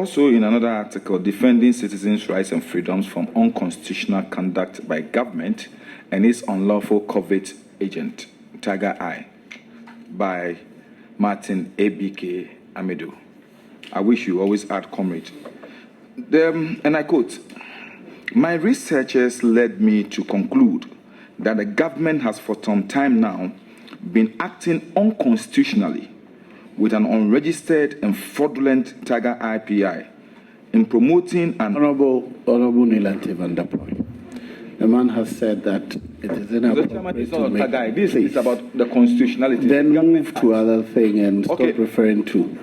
Also, in another article, defending citizens' rights and freedoms from unconstitutional conduct by government and its unlawful covert agent, Tiger Eye, by Martin ABK Amidu. I wish you always add comrade. And I quote, "My researches led me to conclude that the government has for some time now been acting unconstitutionally with an unregistered and fraudulent Tiger IPI in promoting an..." Honorable Nilante van der Ploy. The man has said that it is inappropriate to make... This is about the constitutionality. Then move to other thing and stop referring to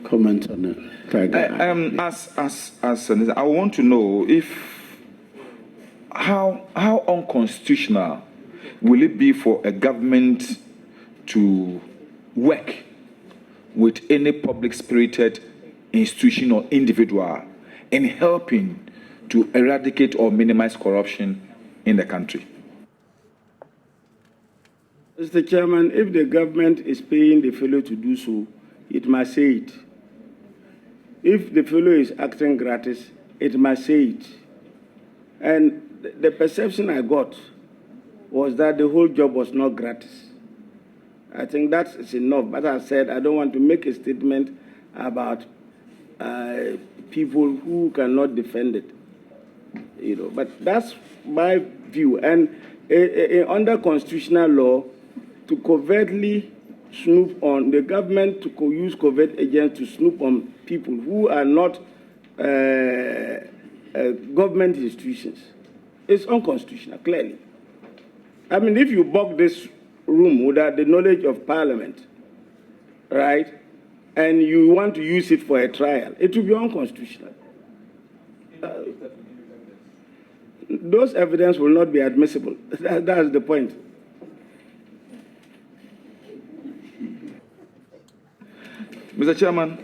comments on the Tiger. I want to know if how unconstitutional will it be for a government to work with any public-spirited institution or individual in helping to eradicate or minimize corruption in the country? Mr. Chairman, if the government is paying the fellow to do so, it must say it. If the fellow is acting gratis, it must say it. And the perception I got was that the whole job was not gratis. I think that is enough. But I said I don't want to make a statement about people who cannot defend it. But that's my view. And under constitutional law, to covertly snoop on the government, to use covert agents to snoop on people who are not government institutions, it's unconstitutional, clearly. I mean, if you box this room without the knowledge of Parliament, right, and you want to use it for a trial, it will be unconstitutional. Those evidence will not be admissible. That's the point. Mr. Chairman,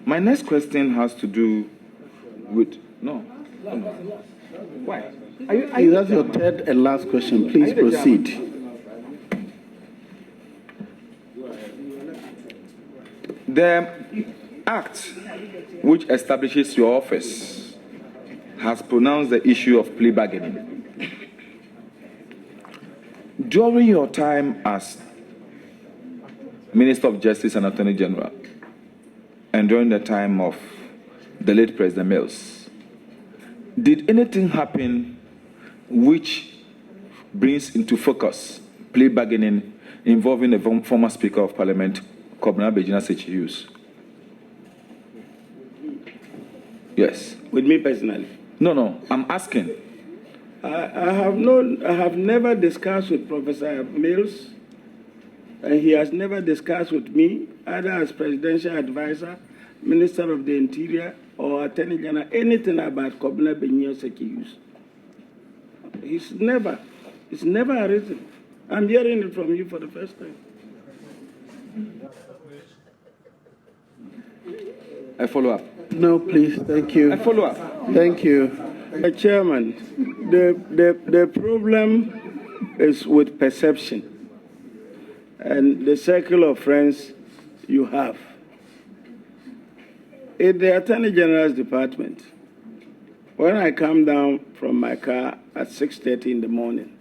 my next question has to do with... No. Why? That's your third and last question. Please proceed. The act which establishes your office has pronounced the issue of plea bargaining. During your time as Minister of Justice and Attorney General, and during the time of the late President Mills, did anything happen which brings into focus plea bargaining involving the former Speaker of Parliament, Kobna Bejina Sechius? Yes. With me personally? No, I'm asking. I have never discussed with Professor Mills, and he has never discussed with me, either as presidential advisor, Minister of the Interior, or Attorney General, anything about Kobna Bejina Sechius. It's never arisen. I'm hearing it from you for the first time. I follow up. No, please. Thank you. I follow up. Thank you. Chairman, the problem is with perception and the circle of friends you have. In the Attorney General's department, when I come down from my car at 6:30 in the morning,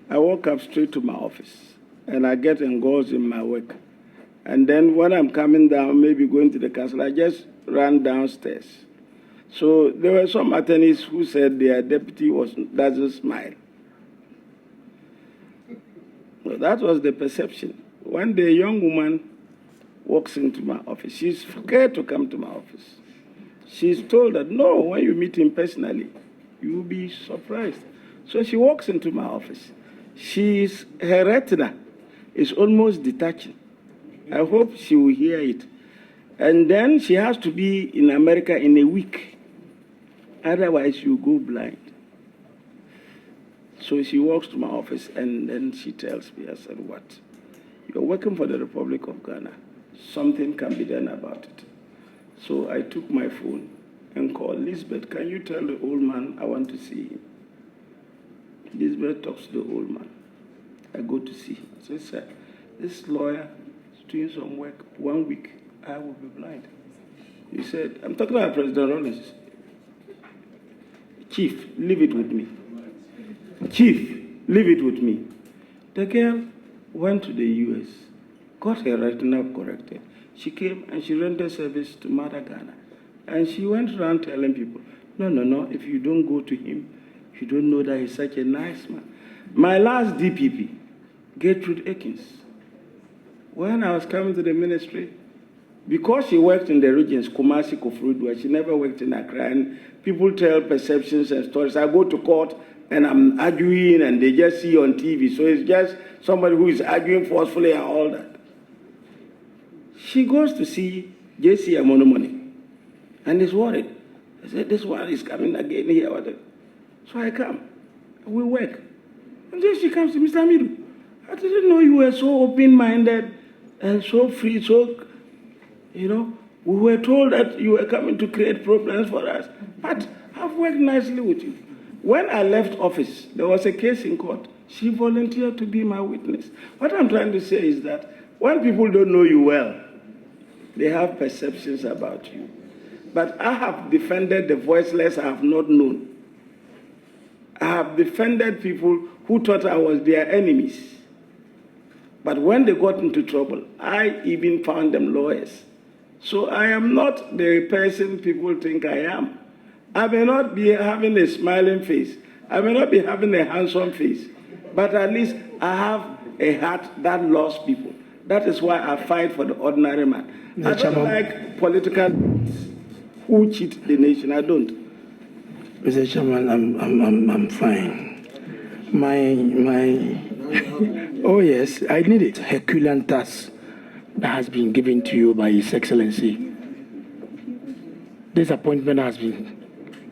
I walk up straight to my office and I get engrossed in my work. And then when I'm coming down, maybe going to the castle, I just ran downstairs. So there were some attorneys who said their deputy doesn't smile. So that was the perception. One day, a young woman walks into my office. She's scared to come to my office. She's told that, no, when you meet him personally, you will be surprised. So she walks into my office. Her retina is almost detaching. I hope she will hear it. And then she has to be in America in a week. Otherwise, she'll go blind. So she walks to my office and then she tells me, I said, what? You're working for the Republic of Ghana. Something can be done about it. So I took my phone and called Lisbeth. Can you tell the old man I want to see him? Lisbeth talks to the old man. I go to see him. I say, sir, this lawyer is doing some work 1 week. I will be blind. He said, I'm talking about President Rollins. Chief, leave it with me. Chief, leave it with me. The girl went to the US, got her retina corrected. She came and she rendered service to Mother Ghana. And she went around telling people, no, if you don't go to him, you don't know that he's such a nice man. My last DPP, Gertrude Akins, when I was coming to the ministry, because she worked in the regions, Kumasi, Kofurudua, she never worked in Accra, and people tell perceptions and stories. I go to court and I'm arguing and they just see on TV. So it's just somebody who is arguing forcefully and all that. She goes to see J.C. Amonomoni and is worried. I said, this one is coming again here. So I come. We work. And then she comes to Mr. Amidu. I didn't know you were so open-minded and so free, so, we were told that you were coming to create problems for us. But I've worked nicely with you. When I left office, there was a case in court. She volunteered to be my witness. What I'm trying to say is that when people don't know you well, they have perceptions about you. But I have defended the voiceless I have not known. I have defended people who thought I was their enemies. But when they got into trouble, I even found them lawyers. So I am not the person people think I am. I may not be having a smiling face. I may not be having a handsome face. But at least I have a heart that loves people. That is why I fight for the ordinary man. I don't like political who cheat the nation. I don't. Mr. Chairman, I'm fine. Oh yes, I need it. Herculean task that has been given to you by His Excellency. This appointment has been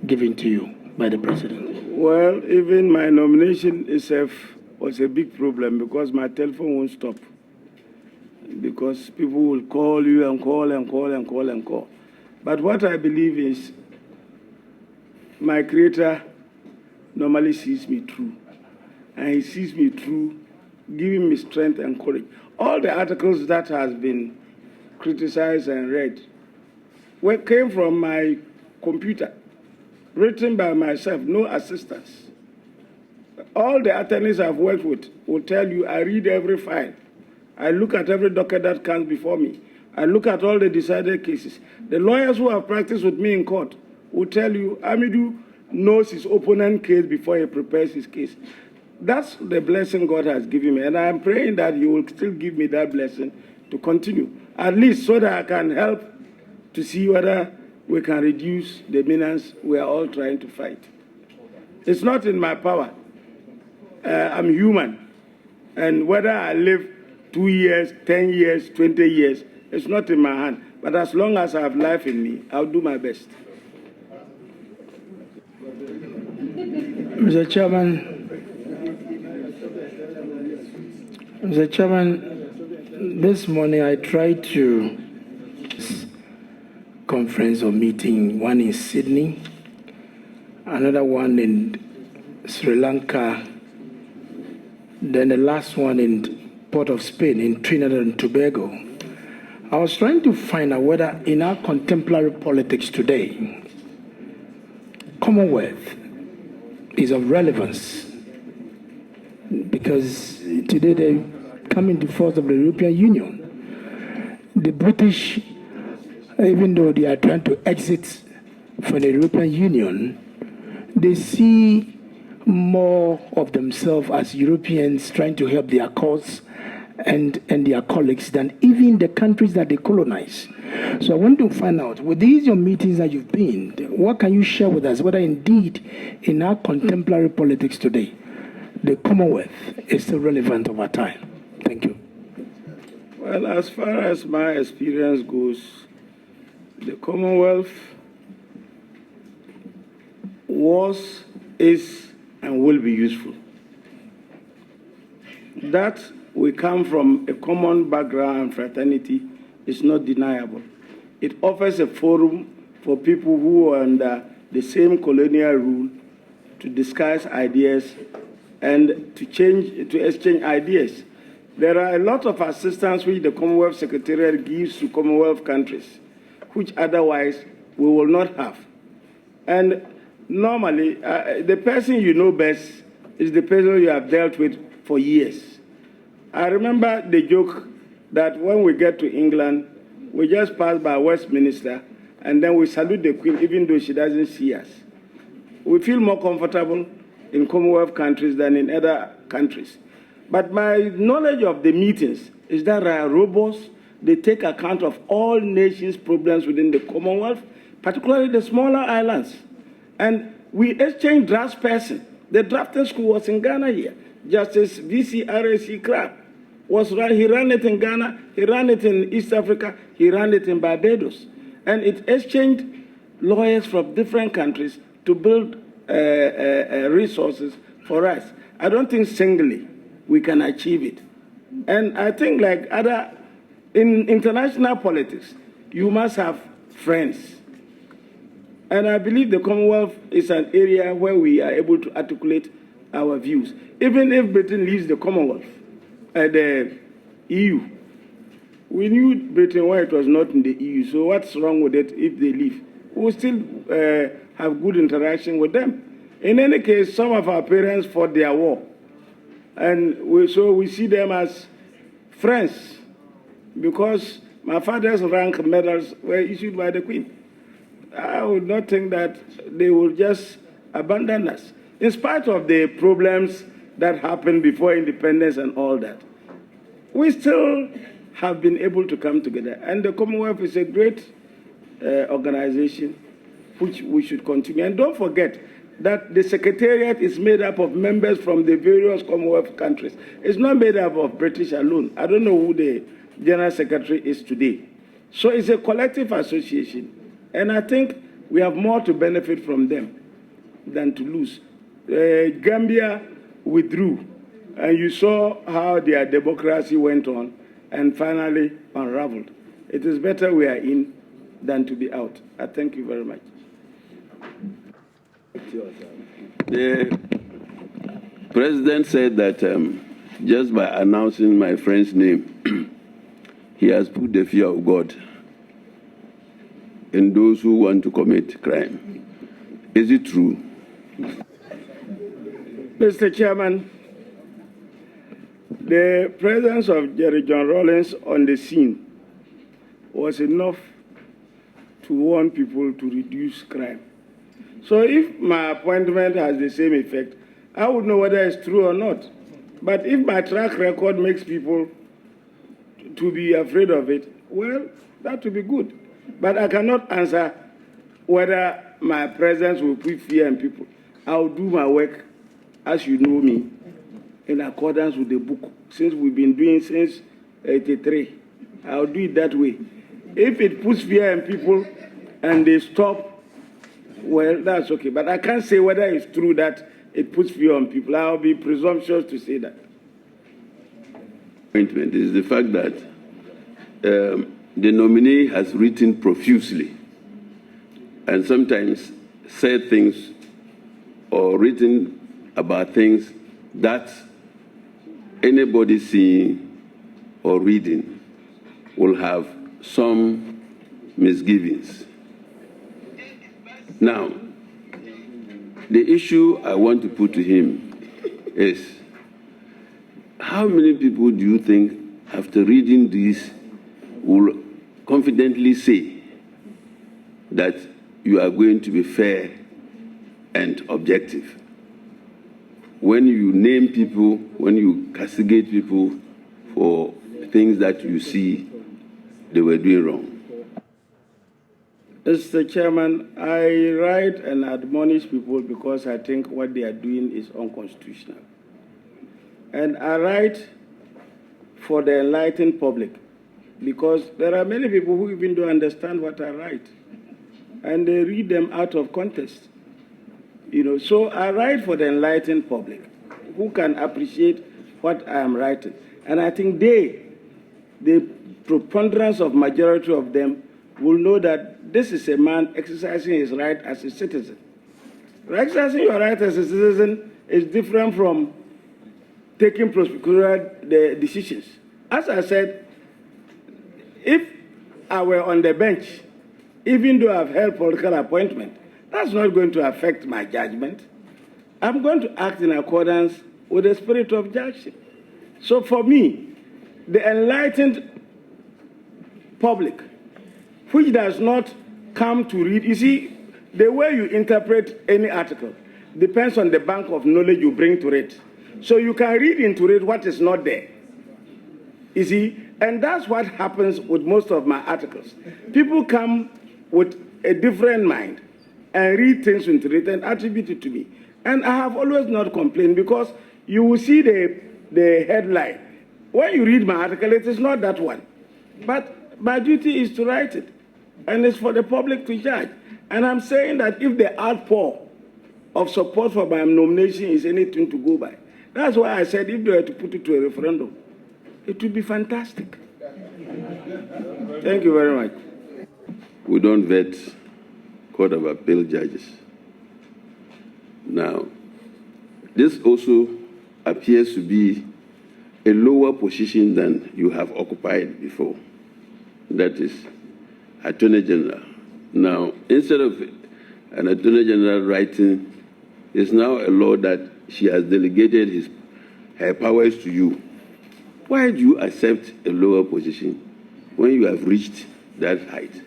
given to you by the President. Well, even my nomination itself was a big problem because my telephone won't stop. Because people will call you and call and call and call and call. But what I believe is my Creator normally sees me through. And He sees me through, giving me strength and courage. All the articles that has been criticized and read came from my computer, written by myself, no assistance. All the attorneys I've worked with will tell you I read every file. I look at every docket that comes before me. I look at all the decided cases. The lawyers who have practiced with me in court will tell you Amidu knows his opponent's case before he prepares his case. That's the blessing God has given me, and I am praying that He will still give me that blessing to continue, at least so that I can help to see whether we can reduce the menace we are all trying to fight. It's not in my power. I'm human, and whether I live 2 years, 10 years, 20 years, it's not in my hand. But as long as I have life in me, I'll do my best. Mr. Chairman, this morning I tried to conference or meeting, one in Sydney, another one in Sri Lanka, then the last one in Port of Spain, in Trinidad and Tobago. I was trying to find out whether in our contemporary politics today, Commonwealth is of relevance, because today they come into force of the European Union. The British, even though they are trying to exit from the European Union, they see more of themselves as Europeans trying to help their cause and their colleagues than even the countries that they colonize. So I want to find out, with these your meetings that you've been, what can you share with us, whether indeed in our contemporary politics today, the Commonwealth is still relevant over time? Thank you. Well, as far as my experience goes, the Commonwealth was, is, and will be useful. That we come from a common background and fraternity is not deniable. It offers a forum for people who are under the same colonial rule to discuss ideas and to exchange ideas. there are a lot of assistance which the Commonwealth Secretariat gives to Commonwealth countries, which otherwise we will not have. And normally, the person you know best is the person you have dealt with for years. I remember the joke that when we get to England, we just pass by Westminster, and then we salute the Queen, even though she doesn't see us. We feel more comfortable in Commonwealth countries than in other countries. But my knowledge of the meetings is that they are robust. They take account of all nations' problems within the Commonwealth, particularly the smaller islands. And we exchange draftsperson. The drafting school was in Ghana here. Justice V.C. R.A.C. Clark he ran it in Ghana, he ran it in East Africa, he ran it in Barbados. And it exchanged lawyers from different countries to build resources for us. I don't think singly we can achieve it. And I think like in international politics, you must have friends. And I believe the Commonwealth is an area where we are able to articulate our views. Even if Britain leaves the Commonwealth, the EU, we knew Britain when it was not in the EU, so what's wrong with it if they leave? We'll still have good interaction with them. In any case, some of our parents fought their war, and so we see them as friends, because my father's rank medals were issued by the Queen. I would not think that they will just abandon us, in spite of the problems that happened before independence and all that. We still have been able to come together, and the Commonwealth is a great organization which we should continue. And don't forget that the Secretariat is made up of members from the various Commonwealth countries. It's not made up of British alone. I don't know who the General Secretary is today. So it's a collective association, and I think we have more to benefit from them than to lose. Gambia withdrew, and you saw how their democracy went on and finally unraveled. It is better we are in than to be out. I thank you very much. The president said that just by announcing my friend's name, he has put the fear of God in those who want to commit crime. Is it true? Mr. Chairman, the presence of Jerry John Rawlings on the scene was enough to warn people to reduce crime. So if my appointment has the same effect, I would know whether it's true or not. But if my track record makes people to be afraid of it, well, that would be good. But I cannot answer whether my presence will put fear in people. I'll do my work, as you know me, in accordance with the book, since we've been doing since 1983. I'll do it that way. If it puts fear in people and they stop, well, that's okay. But I can't say whether it's true that it puts fear on people. I'll be presumptuous to say that. Appointment is the fact that the nominee has written profusely and sometimes said things or written about things that anybody seeing or reading will have some misgivings. Now, the issue I want to put to him is, how many people do you think, after reading this, will confidently say that you are going to be fair and objective when you name people, when you castigate people for things that you see they were doing wrong? Mr. Chairman, I write and admonish people because I think what they are doing is unconstitutional. And I write for the enlightened public because there are many people who even don't understand what I write. And they read them out of context. So I write for the enlightened public who can appreciate what I am writing. And I think the preponderance of majority of them will know that this is a man exercising his right as a citizen. Exercising your right as a citizen is different from taking prosecutorial decisions. As I said, if I were on the bench, even though I've held political appointment, that's not going to affect my judgment. I'm going to act in accordance with the spirit of judgeship. So for me, the enlightened public, which does not come to read, you see, the way you interpret any article depends on the bank of knowledge you bring to it. So you can read into it what is not there. You see, and that's what happens with most of my articles. People come with a different mind and read things into it and attribute it to me. And I have always not complained because you will see the headline. When you read my article, it is not that one. But my duty is to write it. And it's for the public to judge. And I'm saying that if the outpour of support for my nomination is anything to go by, that's why I said if they were to put it to a referendum, it would be fantastic. Thank you very much. We don't vet Court of Appeal judges. Now, this also appears to be a lower position than you have occupied before. That is Attorney General. Now, instead of an Attorney General writing, it's now a law that she has delegated her powers to you. Why do you accept a lower position when you have reached that height?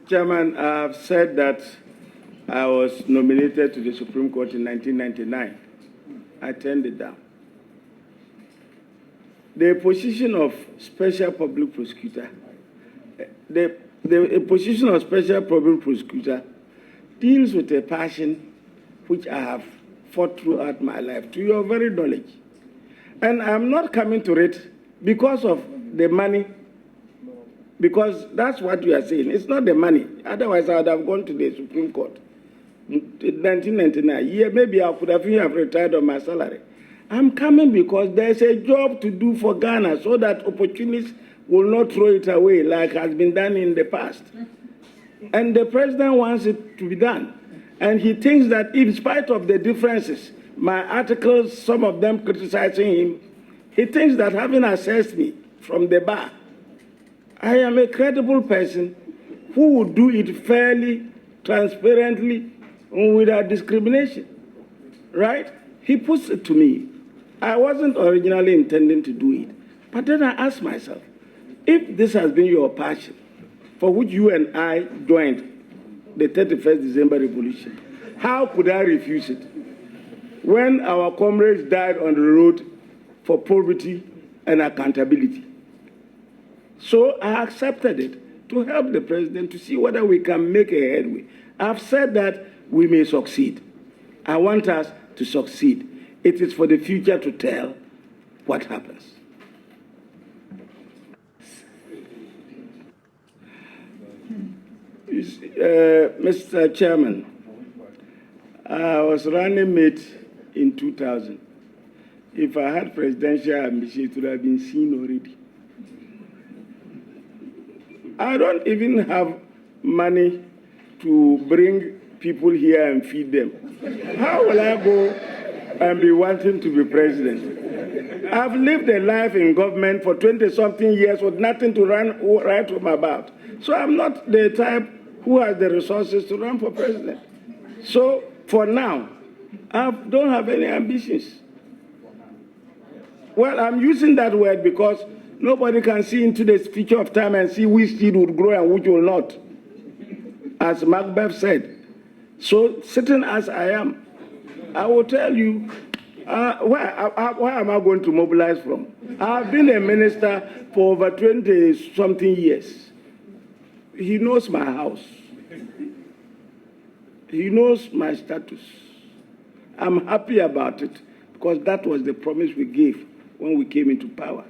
Chairman, I've said that I was nominated to the Supreme Court in 1999. I turned it down. The position of Special Public Prosecutor, the position of Special Public Prosecutor deals with a passion which I have fought throughout my life, to your very knowledge. And I'm not coming to it because of the money, because that's what you are saying. It's not the money. Otherwise, I would have gone to the Supreme Court. In 1999, yeah, maybe I could have retired on my salary. I'm coming because there's a job to do for Ghana so that opportunities will not throw it away like has been done in the past. And the president wants it to be done. And he thinks that in spite of the differences, my articles, some of them criticizing him, he thinks that having assessed me from the bar, I am a credible person who would do it fairly, transparently, and without discrimination. Right? He puts it to me. I wasn't originally intending to do it. But then I asked myself, if this has been your passion, for which you and I joined the 31st December Revolution, how could I refuse it? When our comrades died on the road for probity and accountability. So I accepted it to help the president to see whether we can make a headway. I've said that we may succeed. I want us to succeed. It is for the future to tell what happens. Mr. Chairman, I was running mate in 2000. If I had presidential ambition, it would have been seen already. I don't even have money to bring people here and feed them. How will I go and be wanting to be president? I've lived a life in government for 20-something years with nothing to write home about. So I'm not the type who has the resources to run for president. So for now, I don't have any ambitions. Well, I'm using that word because nobody can see into the future of time and see which seed will grow and which will not. As Macbeth said. So sitting as I am, I will tell you, where am I going to mobilize from? I've been a minister for over 20-something years. He knows my house. He knows my status. I'm happy about it because that was the promise we gave when we came into power.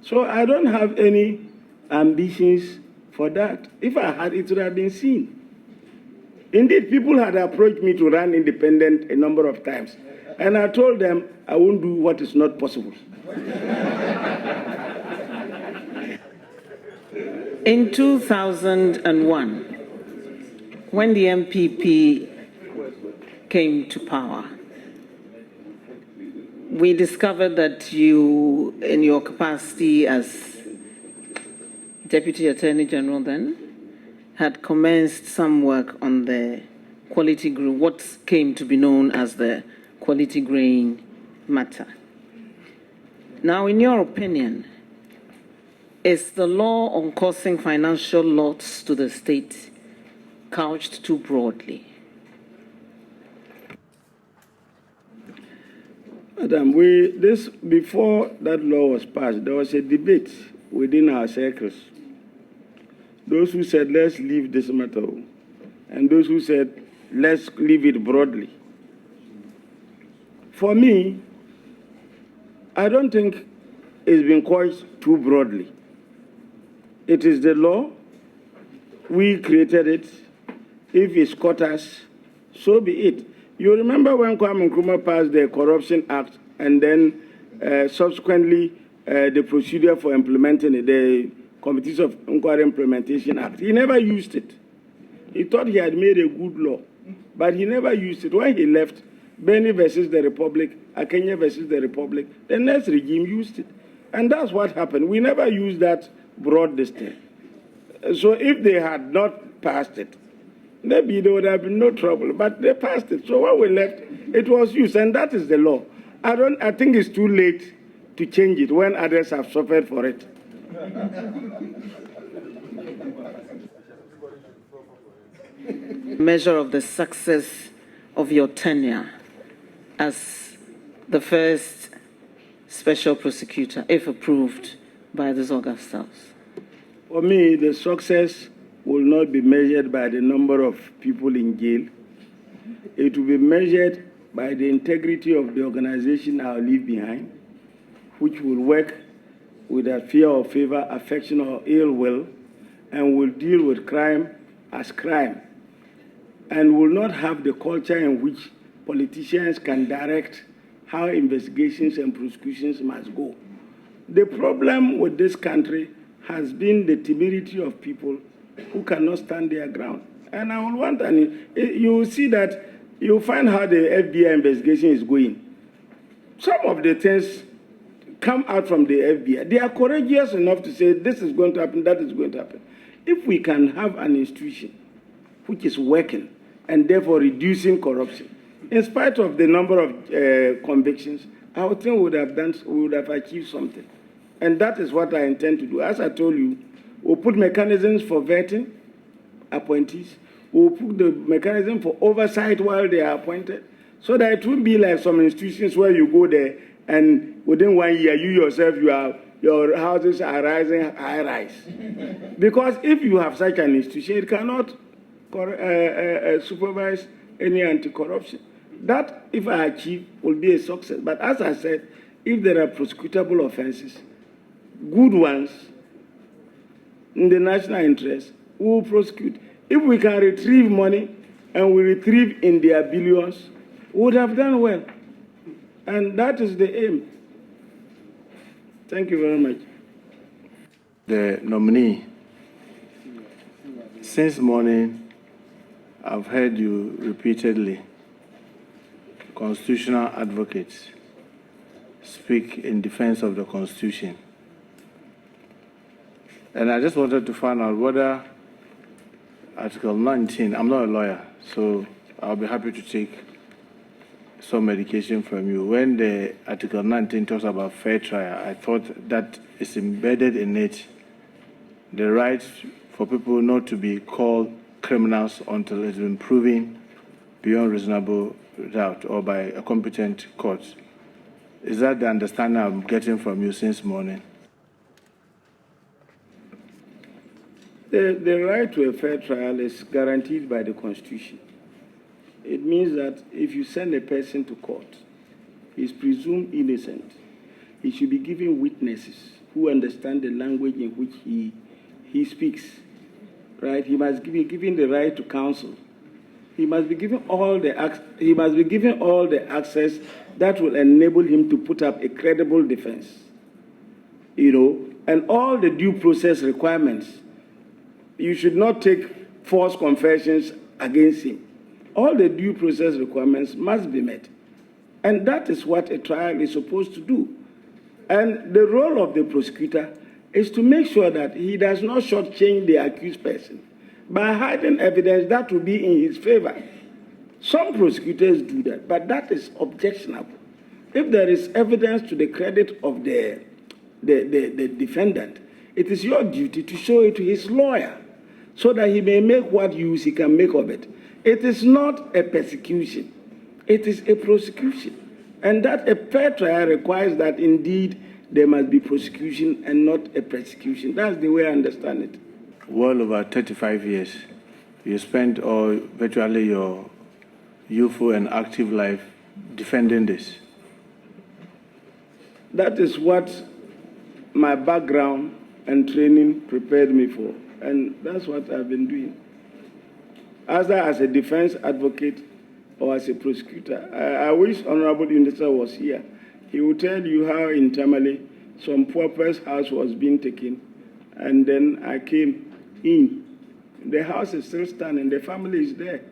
So I don't have any ambitions for that. If I had, it would have been seen. Indeed, people had approached me to run independent a number of times. And I told them I won't do what is not possible. In 2001, when the MPP came to power, we discovered that you, in your capacity as Deputy Attorney General then, had commenced some work on the quality grain, what came to be known as the quality grain matter. Now, in your opinion, is the law on causing financial loss to the state couched too broadly? Madam, before that law was passed, there was a debate within our circles. Those who said, let's leave this matter, and those who said, let's leave it broadly. For me, I don't think it's been caused too broadly. It is the law. We created it. If it's caught us, so be it. You remember when Kwame Nkrumah passed the Corruption Act and then subsequently the procedure for implementing it, the Committees of Inquiry Implementation Act. He never used it. He thought he had made a good law, but he never used it. When he left, Benny versus the Republic, Akenya versus the Republic, the next regime used it. And that's what happened. We never used that broad distance. So if they had not passed it, maybe there would have been no trouble, but they passed it. So when we left, it was used, and that is the law. I think it's too late to change it when others have suffered for it. Measure of the success of your tenure as the first special prosecutor, if approved by this August House? For me, the success will not be measured by the number of people in jail. It will be measured by the integrity of the organization I will leave behind, which will work without fear or favor, affection or ill will, and will deal with crime as crime, and will not have the culture in which politicians can direct how investigations and prosecutions must go. The problem with this country has been the timidity of people who cannot stand their ground. And I will want, and you will see that, you will find how the FBI investigation is going. Some of the things come out from the FBI. They are courageous enough to say this is going to happen, that is going to happen. If we can have an institution which is working and therefore reducing corruption, in spite of the number of convictions, I would think we would have achieved something. And that is what I intend to do. As I told you, we'll put mechanisms for vetting appointees. We'll put the mechanism for oversight while they are appointed, so that it won't be like some institutions where you go there and within 1 year, you yourself, your houses are rising high-rise. Because if you have such an institution, it cannot supervise any anti-corruption. That, if I achieve, will be a success. But as I said, if there are prosecutable offenses, good ones, in the national interest, we will prosecute. If we can retrieve money and we retrieve in their billions, we would have done well. And that is the aim. Thank you very much. The nominee, since morning, I've heard you repeatedly, constitutional advocates, speak in defense of the Constitution. And I just wanted to find out whether Article 19, I'm not a lawyer, so I'll be happy to take some medication from you. When the Article 19 talks about fair trial, I thought that is embedded in it the right for people not to be called criminals until it's been proven beyond reasonable doubt or by a competent court. Is that the understanding I'm getting from you since morning? The right to a fair trial is guaranteed by the Constitution. It means that if you send a person to court, he is presumed innocent. He should be given witnesses who understand the language in which he speaks. Right? He must be given the right to counsel. He must be given all the access that will enable him to put up a credible defense. And all the due process requirements. You should not take false confessions against him. All the due process requirements must be met. And that is what a trial is supposed to do. And the role of the prosecutor is to make sure that he does not shortchange the accused person by hiding evidence that will be in his favor. Some prosecutors do that, but that is objectionable. If there is evidence to the credit of the defendant, it is your duty to show it to his lawyer so that he may make what use he can make of it. It is not a persecution. It is a prosecution. And that a fair trial requires that indeed there must be prosecution and not a persecution. That's the way I understand it. Well over 35 years, you spent virtually your youthful and active life defending this. That is what my background and training prepared me for, and that's what I've been doing. Either as a defense advocate or as a prosecutor. I wish Honorable Minister was here. He will tell you how in Tamale some poor person's house was being taken, and then I came in. The house is still standing. The family is there.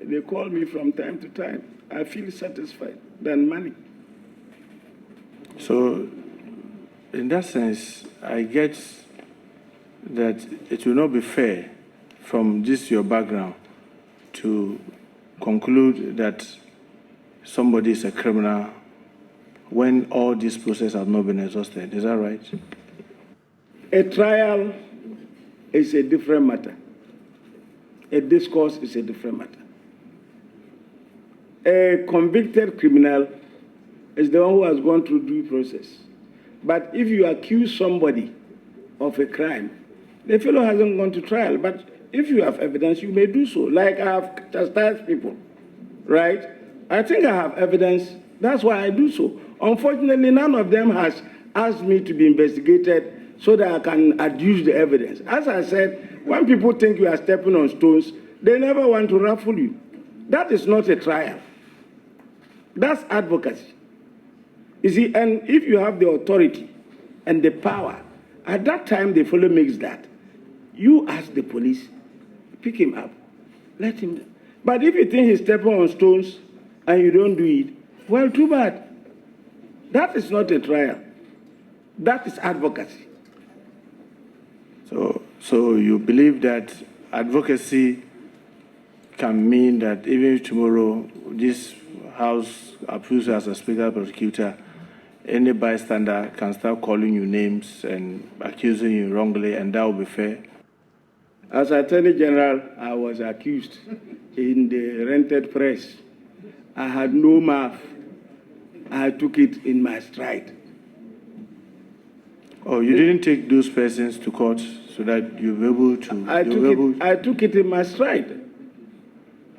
They call me from time to time. I feel satisfied than money. So, in that sense, I get that it will not be fair from this your background to conclude that somebody is a criminal when all this process has not been exhausted. Is that right? A trial is a different matter. A discourse is a different matter. A convicted criminal is the one who has gone through due process. But if you accuse somebody of a crime, the fellow hasn't gone to trial. But if you have evidence, you may do so. Like I have chastised people, right? I think I have evidence. That's why I do so. Unfortunately, none of them has asked me to be investigated so that I can adduce the evidence. As I said, when people think you are stepping on stones, they never want to ruffle you. That is not a trial. That's advocacy. You see, and if you have the authority and the power, at that time the fellow makes that. You ask the police, pick him up, let him. But if you think he's stepping on stones and you don't do it, well, too bad. That is not a trial. That is advocacy. So you believe that advocacy can mean that even tomorrow this House approves as a speaker prosecutor, any bystander can start calling you names and accusing you wrongly, and that will be fair? As Attorney General, I was accused in the rented press. I had no mouth. I took it in my stride. Oh, you didn't take those persons to court so that you were able to... I took it in my stride.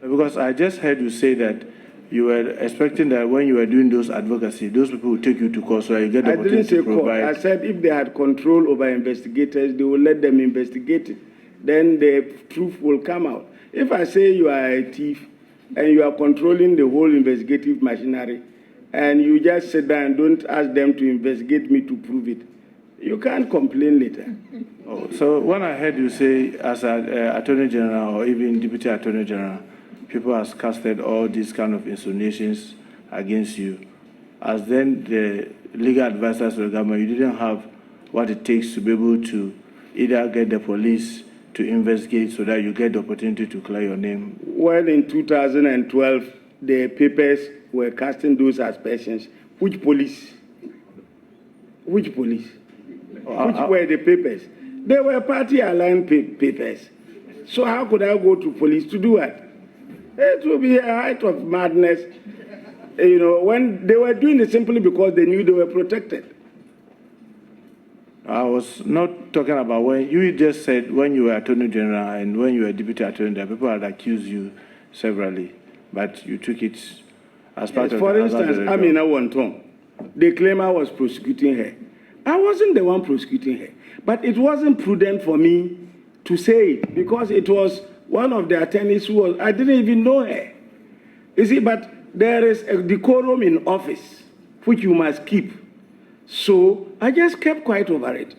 Because I just heard you say that you were expecting that when you were doing those advocacy, those people would take you to court so that you get the opportunity to provide... I said if they had control over investigators, they will let them investigate it. Then the truth will come out. If I say you are a thief and you are controlling the whole investigative machinery and you just sit there and don't ask them to investigate me to prove it, you can't complain later. Oh, so when I heard you say as an Attorney General or even Deputy Attorney General, people have casted all these kind of insinuations against you, as then the legal advisors of the government, you didn't have what it takes to be able to either get the police to investigate so that you get the opportunity to clear your name? Well, in 2012, the papers were casting those aspersions. Which police? Which police? Which were the papers? They were party-aligned papers. So how could I go to police to do what? It would be a height of madness, you know, when they were doing it simply because they knew they were protected. I was not talking about when you just said when you were Attorney General and when you were Deputy Attorney General, people had accused you severally, but you took it as part of... For instance, Amina Wonton, they claim I was prosecuting her. I wasn't the one prosecuting her, but it wasn't prudent for me to say it because it was one of the attorneys who was, I didn't even know her. You see, but there is a decorum in office which you must keep. So I just kept quiet over it.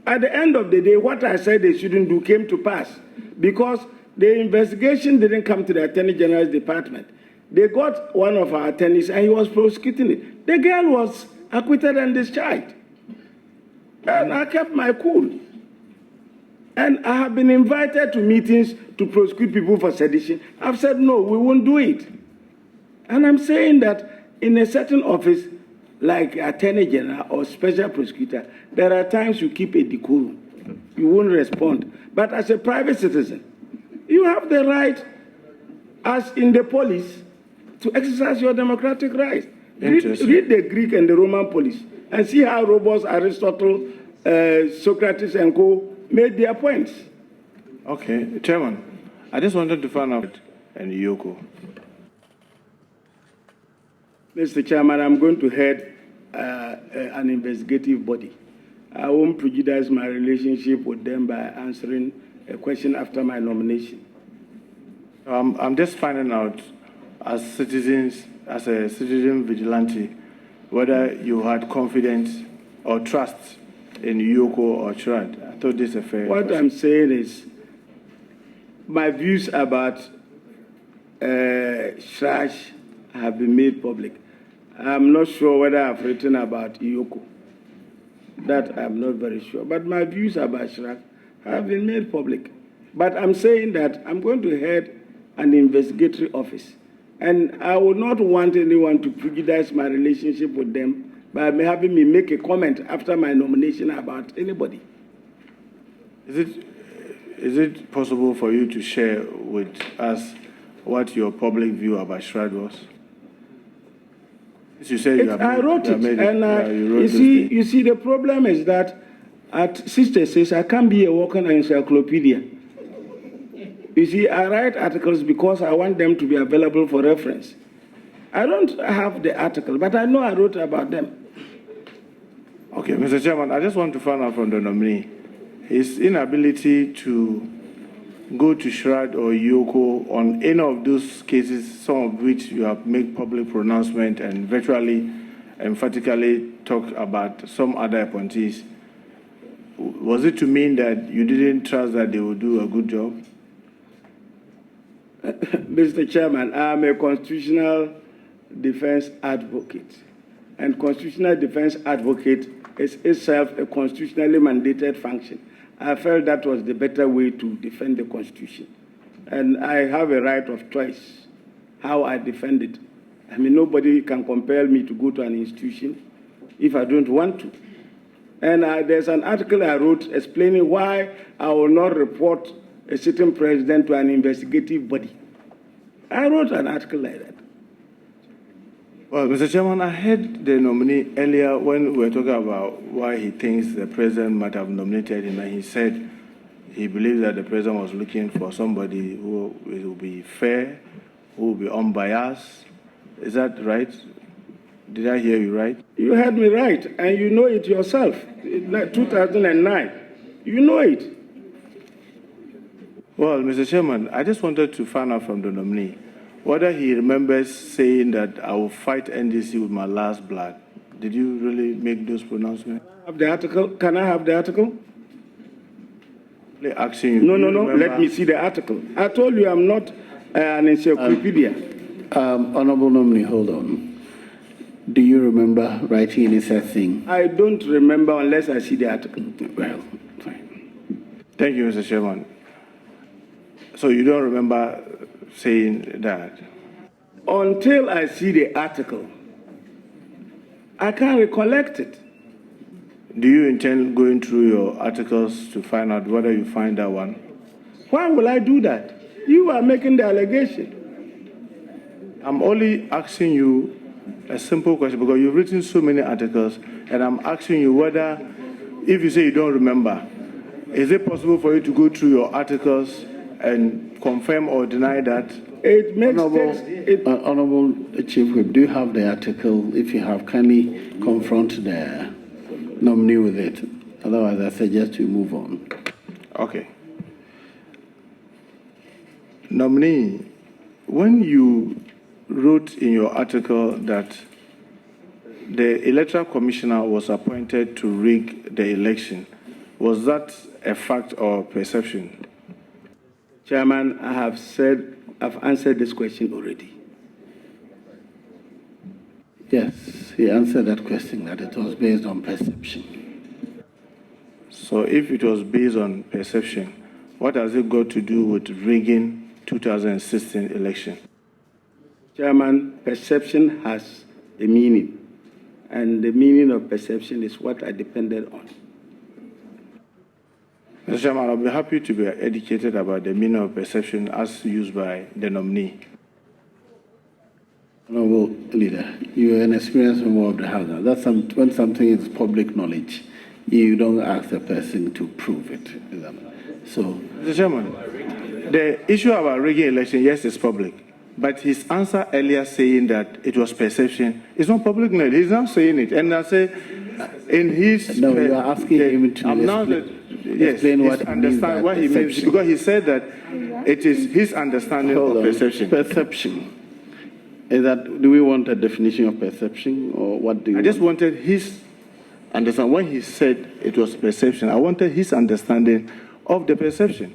At the end of the day, what I said they shouldn't do came to pass because the investigation didn't come to the Attorney General's department. They got one of our attorneys and he was prosecuting it. The girl was acquitted and discharged. And I kept my cool. And I have been invited to meetings to prosecute people for sedition. I've said, no, we won't do it. And I'm saying that in a certain office, like Attorney General or Special Prosecutor, there are times you keep a decorum. You won't respond. But as a private citizen, you have the right, as in the police, to exercise your democratic rights. Read the Greek and the Roman police and see how robust Aristotle, Socrates, and co. made their points. Okay, Chairman, I just wanted to find out, and Yoko. Mr. Chairman, I'm going to head an investigative body. I won't prejudice my relationship with them by answering a question after my nomination. I'm just finding out, as citizens, as a citizen vigilante, whether you had confidence or trust in Yoko or Shrad. I thought this is a fair What question. I'm saying is, my views about Shraj have been made public. I'm not sure whether I've written about Yoko. That I'm not very sure. But my views about Shraj have been made public. But I'm saying that I'm going to head an investigatory office. And I would not want anyone to prejudice my relationship with them by having me make a comment after my nomination about anybody. Is it possible for you to share with us what your public view about Shrad was? You said I wrote it, and you see, the problem is that at Sister says I can't be a walking encyclopedia. You see, I write articles because I want them to be available for reference. I don't have the article, but I know I wrote about them. Okay, Mr. Chairman, I just want to find out from the nominee his inability to go to Shrad or Yoko on any of those cases, some of which you have made public pronouncement and virtually emphatically talk about some other appointees. Was it to mean that you didn't trust that they would do a good job? Mr. Chairman, I'm a constitutional defense advocate. And constitutional defense advocate is itself a constitutionally mandated function. I felt that was the better way to defend the Constitution. And I have a right of choice how I defend it. I mean, nobody can compel me to go to an institution if I don't want to. And there's an article I wrote explaining why I will not report a sitting president to an investigative body. I wrote an article like that. Well, Mr. Chairman, I heard the nominee earlier when we were talking about why he thinks the president might have nominated him, and he said he believes that the president was looking for somebody who will be fair, who will be unbiased. Is that right? Did I hear you right? You heard me right, and you know it yourself. In 2009, you know it. Well, Mr. Chairman, I just wanted to find out from the nominee whether he remembers saying that I will fight NDC with my last blood. Did you really make those pronouncements? Have the article? Can I have the article? Asking you. No. Let me see the article. I told you I'm not an encyclopedia. Honorable nominee, hold on. Do you remember writing any such thing? I don't remember unless I see the article. Well, fine. Thank you, Mr. Chairman. So you don't remember saying that? Until I see the article, I can't recollect it. Do you intend going through your articles to find out whether you find that one? Why will I do that? You are making the allegation. I'm only asking you a simple question because you've written so many articles, and I'm asking you whether, if you say you don't remember, is it possible for you to go through your articles and confirm or deny that? It makes Honorable Chief Whip, do you have the article? If you have, kindly confront the nominee with it. Otherwise, I suggest we move on. Okay. Nominee, when you wrote in your article that the electoral commissioner was appointed to rig the election, was that a fact or perception? Chairman, I've answered this question already. Yes, he answered that question that it was based on perception. So if it was based on perception, what has it got to do with rigging 2016 election? Chairman, perception has a meaning, and the meaning of perception is what I depended on. Mr. Chairman, I'll be happy to be educated about the meaning of perception as used by the nominee. Honorable Leader, you are an experienced member of the House. That's when something is public knowledge, you don't ask the person to prove it. So, Mr. Chairman, the issue about rigging election, yes, is public. But his answer earlier saying that it was perception is not public knowledge. He's not saying it. And I say, in his... No, you are asking him to explain what understand what he means, because he said that it is his understanding of perception. Perception. Is that, do we want a definition of perception, or what do you I just wanted his understanding. When he said it was perception, I wanted his understanding of the perception.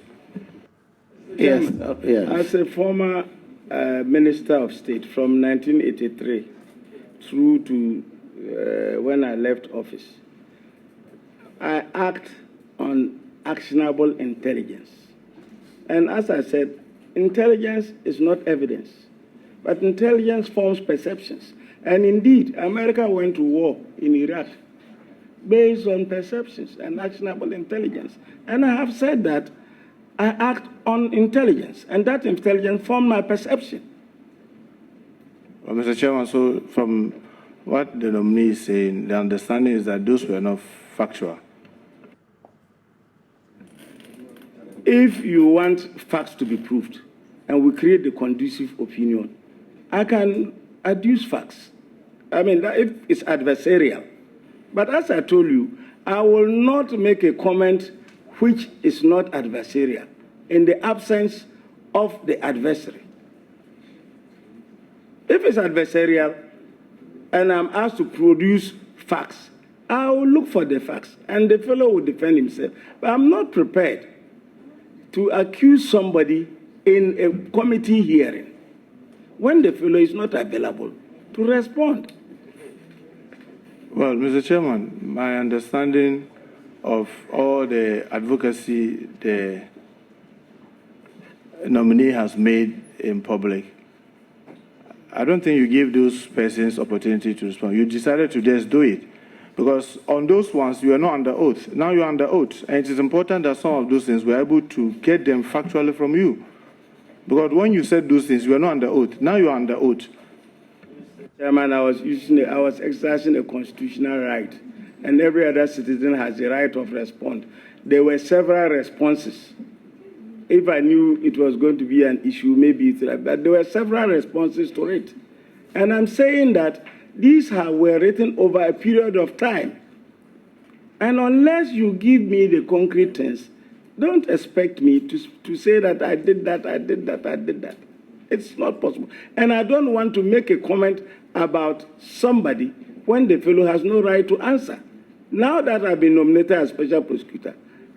Yes. Yes. As a former Minister of State from 1983 through to when I left office, I act on actionable intelligence. And as I said, intelligence is not evidence, but intelligence forms perceptions. And indeed, America went to war in Iraq based on perceptions and actionable intelligence. And I have said that I act on intelligence, and that intelligence formed my perception. Well, Mr. Chairman, so from what the nominee is saying, the understanding is that those were not factual. If you want facts to be proved, and we create the conducive opinion, I can adduce facts. I mean, if it's adversarial. But as I told you, I will not make a comment which is not adversarial in the absence of the adversary. If it's adversarial and I'm asked to produce facts, I will look for the facts and the fellow will defend himself. But I'm not prepared to accuse somebody in a committee hearing when the fellow is not available to respond. Well, Mr. Chairman, my understanding of all the advocacy the nominee has made in public, I don't think you give those persons opportunity to respond. You decided to just do it. Because on those ones, you are not under oath. Now you are under oath. And it is important that some of those things we are able to get them factually from you. Because when you said those things, you are not under oath. Now you are under oath. Chairman, I was exercising a constitutional right, and every other citizen has the right of response. There were several responses. If I knew it was going to be an issue, maybe it's right, but there were several responses to it. And I'm saying that these were written over a period of time. And unless you give me the concrete things, don't expect me to say that I did that, I did that, I did that. It's not possible. And I don't want to make a comment about somebody when the fellow has no right to answer. Now that I've been nominated as special prosecutor,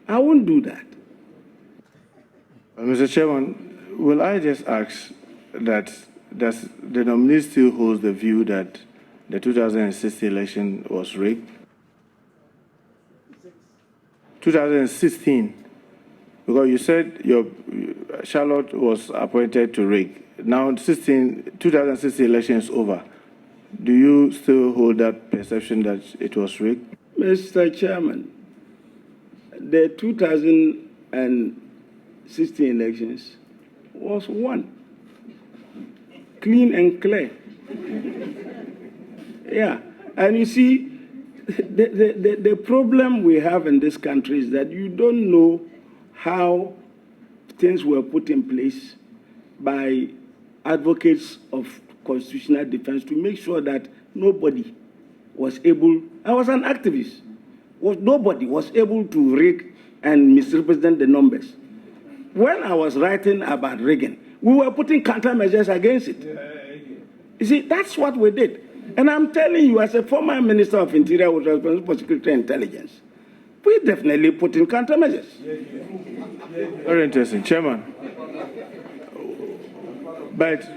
I won't do that. Mr. Chairman, will I just ask that does the nominee still holds the view that the 2016 election was rigged? 2016, because you said Charlotte was appointed to rig. Now 2016 election is over. Do you still hold that perception that it was rigged? Mr. Chairman, the 2016 elections was won. Clean and clear. Yeah, and you see, the problem we have in this country is that you don't know how things were put in place by advocates of constitutional defense to make sure that nobody was able, I was an activist, nobody was able to rig and misrepresent the numbers. When I was writing about rigging, we were putting countermeasures against it. You see, that's what we did. And I'm telling you, as a former Minister of Interior with responsibility for security and intelligence, we definitely put in countermeasures. Very interesting, Chairman. But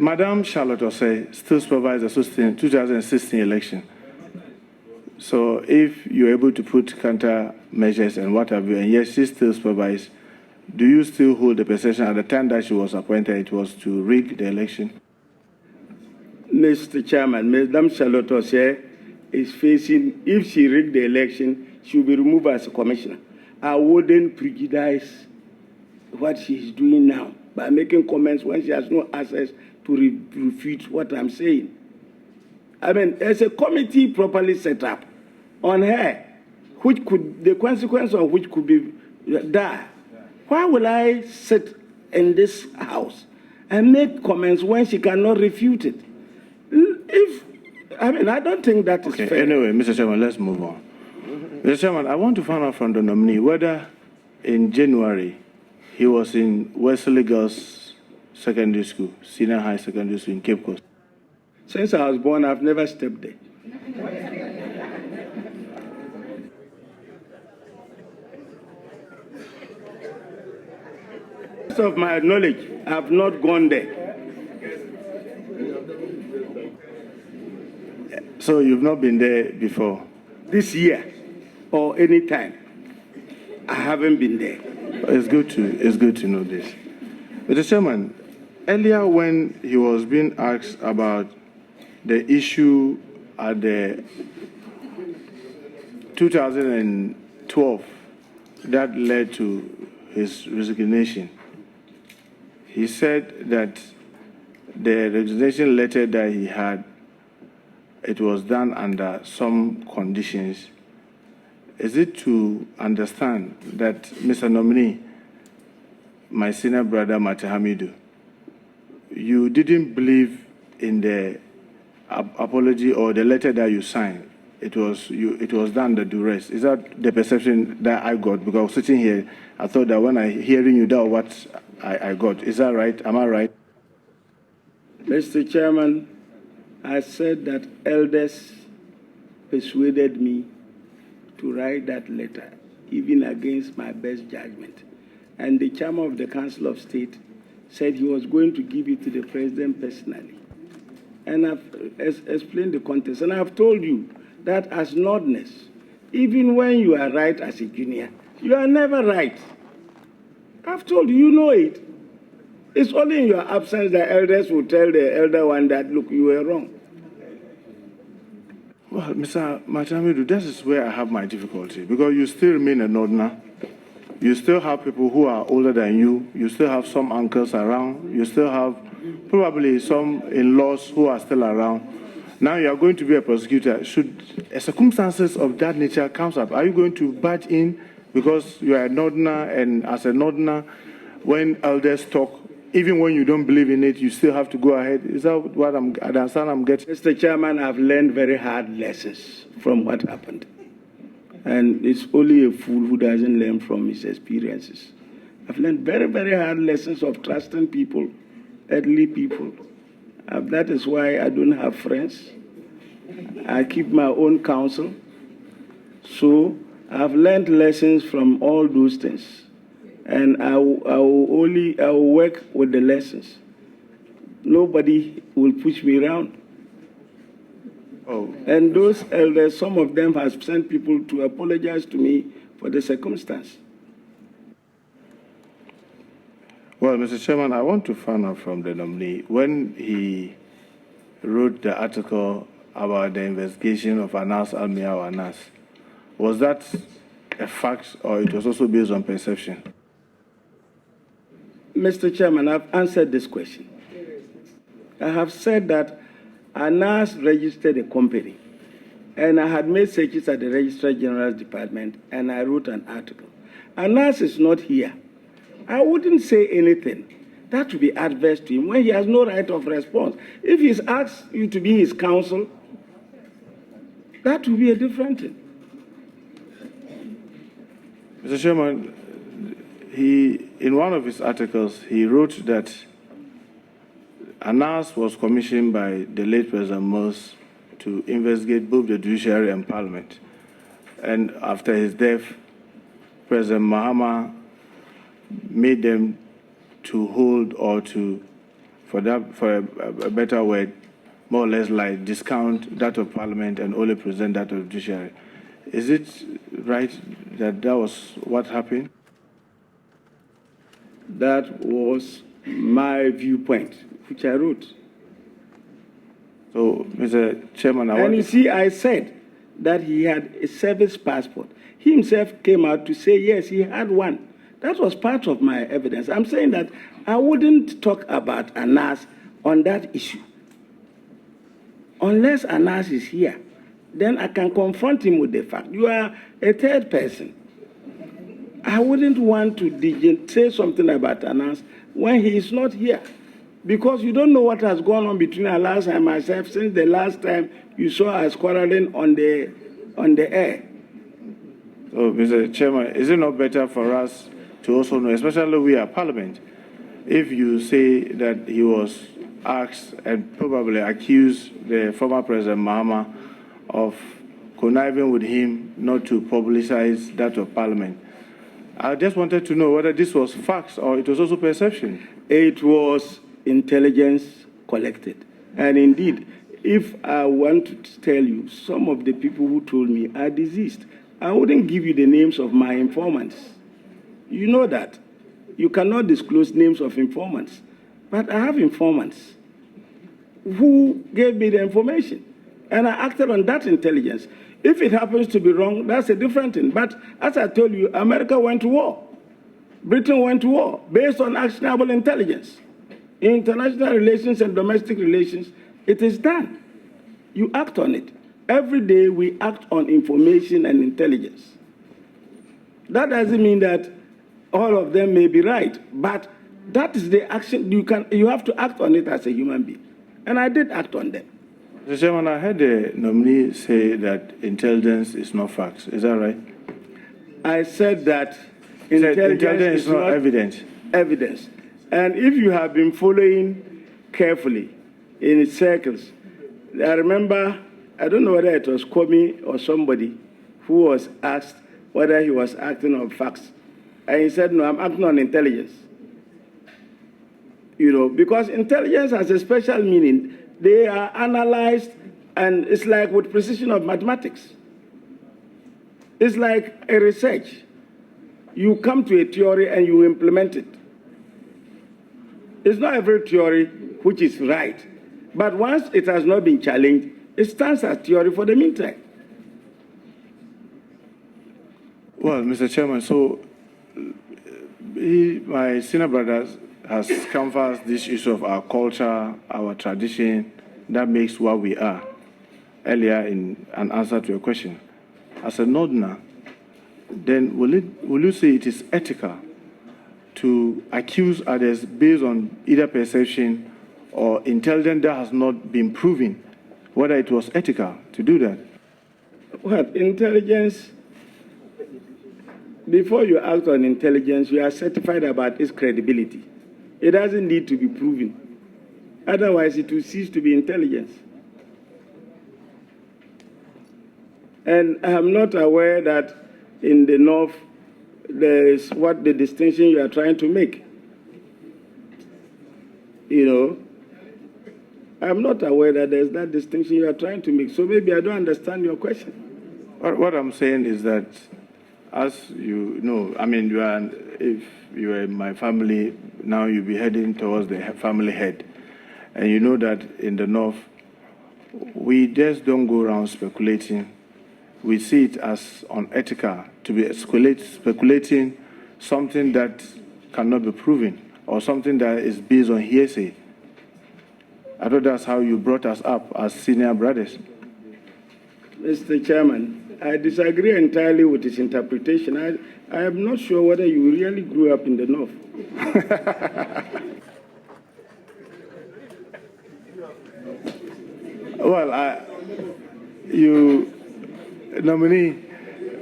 Madam Charlotte Osei still supervised the 2016 election. So if you're able to put counter measures and what have you, and yes, she still supervised, do you still hold the perception at the time that she was appointed it was to rig the election? Mr. Chairman, Madam Charlotte Osei is facing, if she rigged the election, she will be removed as a commissioner. I wouldn't prejudice what she's doing now by making comments when she has no access to refute what I'm saying. I mean, there's a committee properly set up on her, which could, the consequence of which could be dire. Why will I sit in this house and make comments when she cannot refute it? I don't think that is fair. Anyway, Mr. Chairman, let's move on. Mr. Chairman, I want to find out from the nominee whether in January he was in Wesley Girls Secondary School, Senior High Secondary School in Cape Coast. Since I was born, I've never stepped there. Of my knowledge, I've not gone there. So you've not been there before? This year or any time, I haven't been there. It's good to know this. Mr. Chairman, earlier when he was being asked about the issue at the 2012 that led to his resignation, he said that the resignation letter that he had, it was done under some conditions. Is it to understand that, Mr. Nominee, my senior brother, Amidu, you didn't believe in the apology or the letter that you signed? It was done under duress. Is that the perception that I got? Because I was sitting here, I thought that when I hearing you, that was what I got. Is that right? Am I right? Mr. Chairman, I said that elders persuaded me to write that letter, even against my best judgment. And the chairman of the Council of State said he was going to give it to the president personally. And I've explained the context. And I've told you that as nordness, even when you are right as a junior, you are never right. I've told you, you know it. It's only in your absence that elders will tell the elder one that, look, you were wrong. Well, Mr. Amidu, this is where I have my difficulty, because you still remain a Northerner. You still have people who are older than you. You still have some uncles around. You still have probably some in-laws who are still around. Now you are going to be a prosecutor. Should circumstances of that nature comes up, are you going to barge in because you are a Northerner, and as a Northerner, when elders talk, even when you don't believe in it, you still have to go ahead? Is that what I'm getting? Mr. Chairman, I've learned very hard lessons from what happened. And it's only a fool who doesn't learn from his experiences. I've learned very, very hard lessons of trusting people, elderly people. That is why I don't have friends. I keep my own counsel. So I've learned lessons from all those things. And I will work with the lessons. Nobody will push me around. Oh. And those elders, some of them have sent people to apologize to me for the circumstance. Well, Mr. Chairman, I want to find out from the nominee, when he wrote the article about the investigation of Anas Almiya Anas, was that a fact or it was also based on perception? Mr. Chairman, I've answered this question. I have said that Anas registered a company, and I had made searches at the Registrar General's Department, and I wrote an article. Anas is not here. I wouldn't say anything that would be adverse to him when he has no right of response. If he's asked you to be his counsel, that would be a different thing. Mr. Chairman, in one of his articles, he wrote that Anas was commissioned by the late President Morse to investigate both the judiciary and parliament. And after his death, President Mahama made them to hold or to for a better word, more or less like discount that of Parliament and only present that of Judiciary. Is it right that that was what happened? That was my viewpoint, which I wrote. So, Mr. Chairman, And you see, I said that he had a service passport. He himself came out to say, yes, he had one. That was part of my evidence. I'm saying that I wouldn't talk about Anas on that issue. Unless Anas is here, then I can confront him with the fact. You are a third person. I wouldn't want to say something about Anas when he is not here. Because you don't know what has gone on between Anas and myself since the last time you saw us quarreling on the air. So, Mr. Chairman, is it not better for us to also know, especially we are Parliament, if you say that he was asked and probably accused the former President Mahama of conniving with him not to publicize that of Parliament? I just wanted to know whether this was facts or it was also perception. It was intelligence collected. And indeed, if I want to tell you, some of the people who told me are deceased. I wouldn't give you the names of my informants. You know that. You cannot disclose names of informants. But I have informants who gave me the information. And I acted on that intelligence. If it happens to be wrong, that's a different thing. But as I told you, America went to war. Britain went to war based on actionable intelligence. In international relations and domestic relations, it is done. You act on it. Every day we act on information and intelligence. That doesn't mean that all of them may be right, but that is the action. You have to act on it as a human being. And I did act on them. Mr. Chairman, I heard the nominee say that intelligence is not facts. Is that right? I said that intelligence is not evidence. Evidence. And if you have been following carefully in circles, I remember, I don't know whether it was Kwame or somebody who was asked whether he was acting on facts. And he said, no, I'm acting on intelligence. You know, because intelligence has a special meaning. They are analyzed, and it's like with precision of mathematics. It's like a research. You come to a theory and you implement it. It's not every theory which is right. But once it has not been challenged, it stands as theory for the meantime. Well, Mr. Chairman, so my senior brother has canvassed this issue of our culture, our tradition, that makes what we are, earlier in an answer to a question. As a Northerner, then will you say it is ethical to accuse others based on either perception or intelligence that has not been proven, whether it was ethical to do that? Well, intelligence, before you act on intelligence, you are certified about its credibility. It doesn't need to be proven. Otherwise, it will cease to be intelligence. And I'm not aware that in the North, there is what the distinction you are trying to make. You know, I'm not aware that there's that distinction you are trying to make. So maybe I don't understand your question. What I'm saying is that, as you know, I mean, if you are in my family, now you'll be heading towards the family head. And you know that in the North, we just don't go around speculating. We see it as unethical to be speculating something that cannot be proven or something that is based on hearsay. I thought that's how you brought us up as senior brothers. Mr. Chairman, I disagree entirely with his interpretation. I am not sure whether you really grew up in the North. Well, nominee,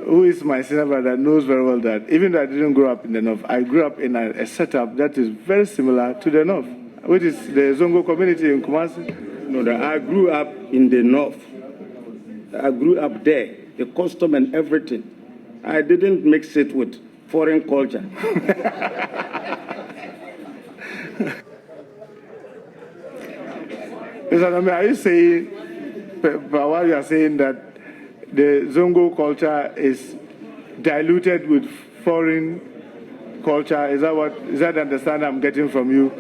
who is my senior brother, knows very well that even though I didn't grow up in the North, I grew up in a setup that is very similar to the North, which is the Zongo community in Kumasi. No, I grew up in the North. I grew up there, the custom and everything. I didn't mix it with foreign culture. Mr. Nome, are you saying, while you are saying that the Zongo culture is diluted with foreign culture? Is that the understanding I'm getting from you?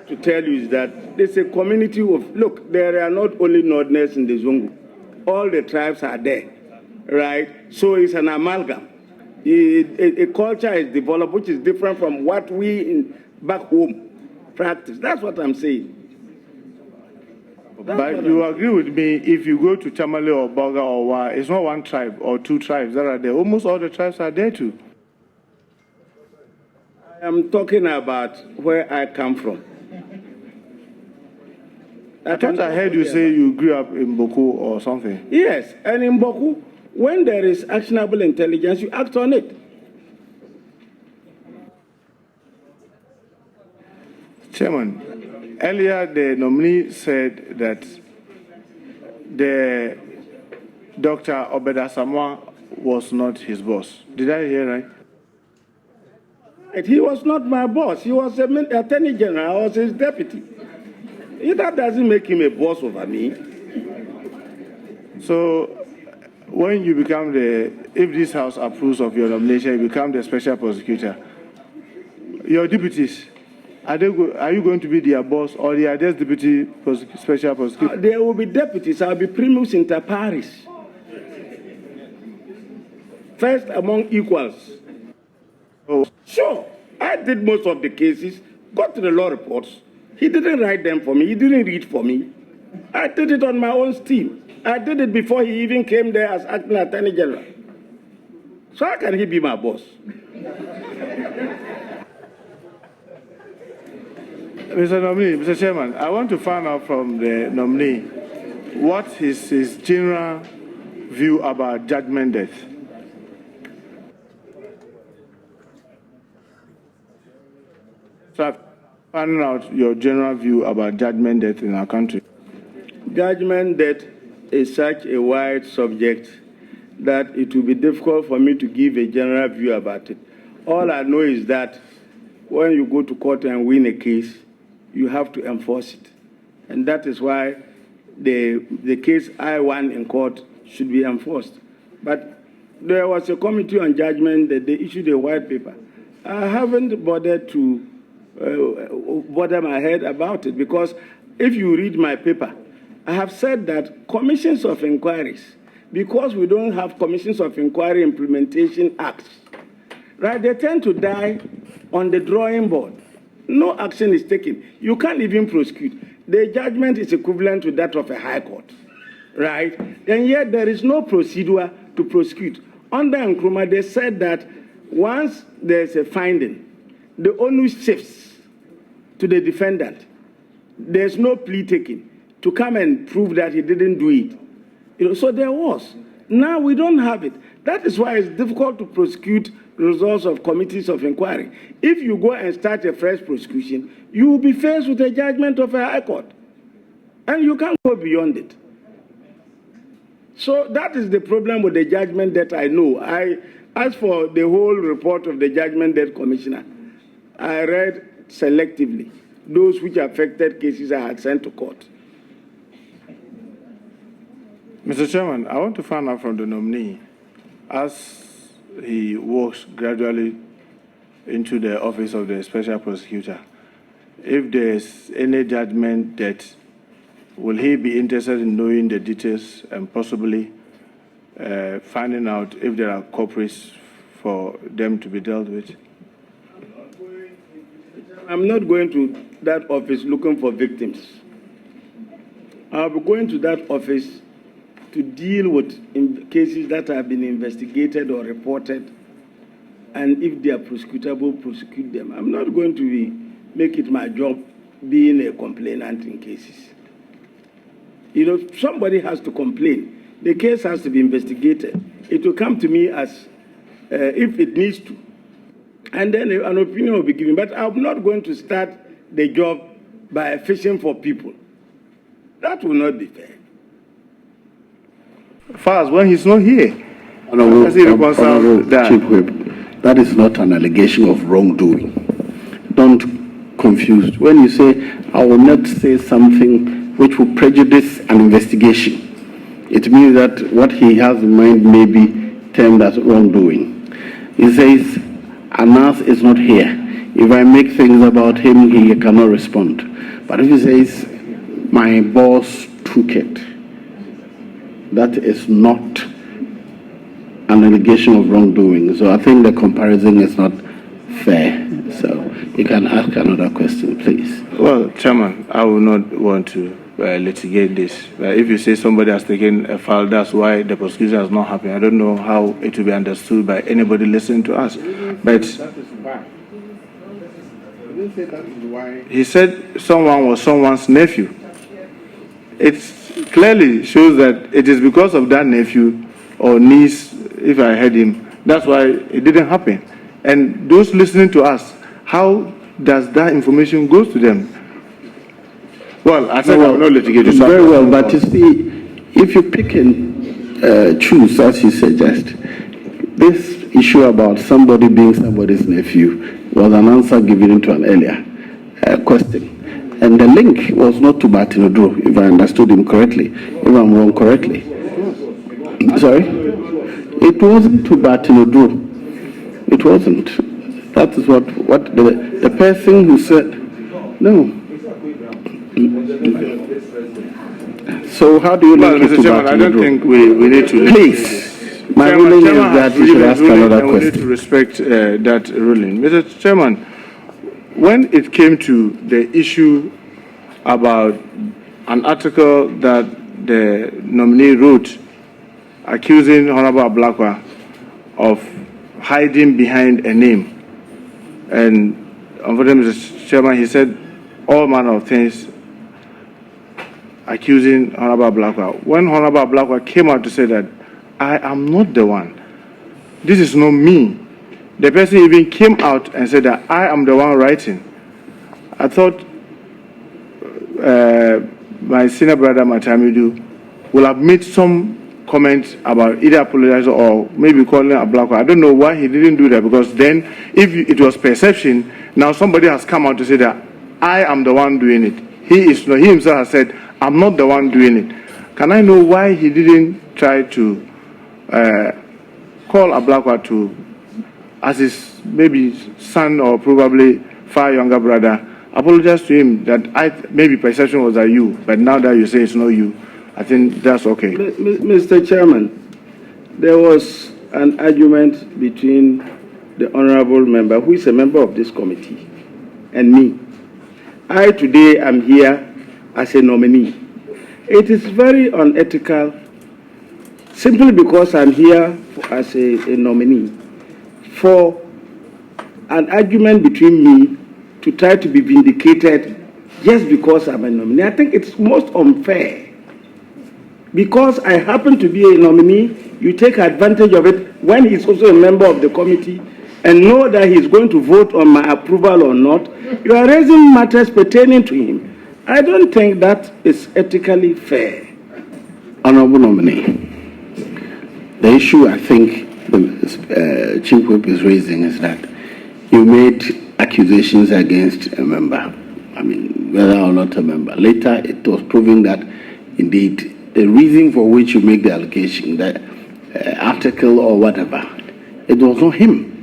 To tell you is that there's a community of, look, there are not only Northerners in the Zongo. All the tribes are there, right? So it's an amalgam. A culture is developed which is different from what we back home practice. That's what I'm saying. But you agree with me, if you go to Tamale or Boga or Wa, it's not one tribe or two tribes that are there. Almost all the tribes are there too. I'm talking about where I come from. I thought I heard you say you grew up in Boku or something. Yes, and in Boku, when there is actionable intelligence, you act on it. Chairman, earlier the nominee said that the Dr. Obeda Samoa was not his boss. Did I hear right? He was not my boss. He was an attorney general. I was his deputy. That doesn't make him a boss over me. So, when you become if this House approves of your nomination, you become the special prosecutor. Your deputies, are you going to be their boss or they are just deputy special prosecutor? There will be deputies. I'll be primus inter pares. First among equals. Oh. Sure, I did most of the cases, got to the law reports. He didn't write them for me. He didn't read for me. I did it on my own steam. I did it before he even came there as acting attorney general. So how can he be my boss? Mr. Nominee, Mr. Chairman, I want to find out from the nominee what is his general view about judgment death. So finding out your general view about judgment death in our country. Judgment death is such a wide subject that it will be difficult for me to give a general view about it. All I know is that when you go to court and win a case, you have to enforce it. And that is why the case I won in court should be enforced. But there was a committee on judgment that they issued a white paper. I haven't bothered to bother my head about it, because if you read my paper, I have said that commissions of inquiries, because we don't have commissions of inquiry implementation acts, right, they tend to die on the drawing board. No action is taken. You can't even prosecute. The judgment is equivalent to that of a high court, right? And yet there is no procedure to prosecute. Under Nkrumah, they said that once there's a finding, the onus shifts to the defendant. There's no plea taken to come and prove that he didn't do it. So there was. Now we don't have it. That is why it's difficult to prosecute results of committees of inquiry. If you go and start a fresh prosecution, you will be faced with a judgment of a high court. And you can't go beyond it. So that is the problem with the judgment that I know. As for the whole report of the Judgment Death Commissioner, I read selectively those which affected cases I had sent to court. Mr. Chairman, I want to find out from the nominee, as he walks gradually into the office of the special prosecutor, if there's any judgment that, will he be interested in knowing the details and possibly finding out if there are culprits for them to be dealt with? I'm not going to that office looking for victims. I'll be going to that office to deal with cases that have been investigated or reported, and if they are prosecutable, prosecute them. I'm not going to make it my job being a complainant in cases. Somebody has to complain. The case has to be investigated. It will come to me as if it needs to. And then an opinion will be given. But I'm not going to start the job by fishing for people. That will not be fair. Fast, when he's not here. Honorable Chief Whip, that is not an allegation of wrongdoing. Don't confuse. When you say, I will not say something which will prejudice an investigation. It means that what he has in mind may be termed as wrongdoing. He says, Anas is not here. If I make things about him, he cannot respond. But if he says, my boss took it, that is not an allegation of wrongdoing. So I think the comparison is not fair. So you can ask another question, please. Well, Chairman, I will not want to litigate this. If you say somebody has taken a file, that's why the prosecution has not happened. I don't know how it will be understood by anybody listening to us. But he said someone was someone's nephew. It clearly shows that it is because of that nephew or niece, if I heard him, that's why it didn't happen. And those listening to us, how does that information go to them? Well, I said I will not litigate this. Very well, but you see, if you pick and choose, as you suggest, this issue about somebody being somebody's nephew was an answer given to an earlier question. And the link was not to Bartinodro, if I understood him correctly, if I'm wrong correctly. Sorry? It wasn't to Bartinodro. It wasn't. That is what the person who said, no. So how do you link it to Chairman, I don't think we need to... Please. My ruling is that you should ask another question. We need to respect that ruling. Mr. Chairman, when it came to the issue about an article that the nominee wrote accusing Honorable Ablakwa of hiding behind a name, and unfortunately, Mr. Chairman, he said all manner of things accusing Honorable Ablakwa. When Honorable Ablakwa came out to say that I am not the one, this is not me, the person even came out and said that I am the one writing. I thought my senior brother, Amidu, will have made some comment about either apologizing or maybe calling Ablakwa. I don't know why he didn't do that, because then if it was perception, now somebody has come out to say that I am the one doing it. He himself has said, I'm not the one doing it. Can I know why he didn't try to call Ablakwa to, as his maybe son or probably far younger brother, apologize to him that maybe perception was that you, but now that you say it's not you, I think that's okay. Mr. Chairman, there was an argument between the honorable member, who is a member of this committee, and me. I today am here as a nominee. It is very unethical, simply because I'm here as a nominee, for an argument between me to try to be vindicated just because I'm a nominee. I think it's most unfair. Because I happen to be a nominee, you take advantage of it when he's also a member of the committee and know that he's going to vote on my approval or not. You are raising matters pertaining to him. I don't think that is ethically fair. Honorable nominee, the issue I think the Chief Whip is raising is that you made accusations against a member. I mean, whether or not a member. Later, it was proven that indeed the reason for which you make the allegation, that article or whatever, it was not him.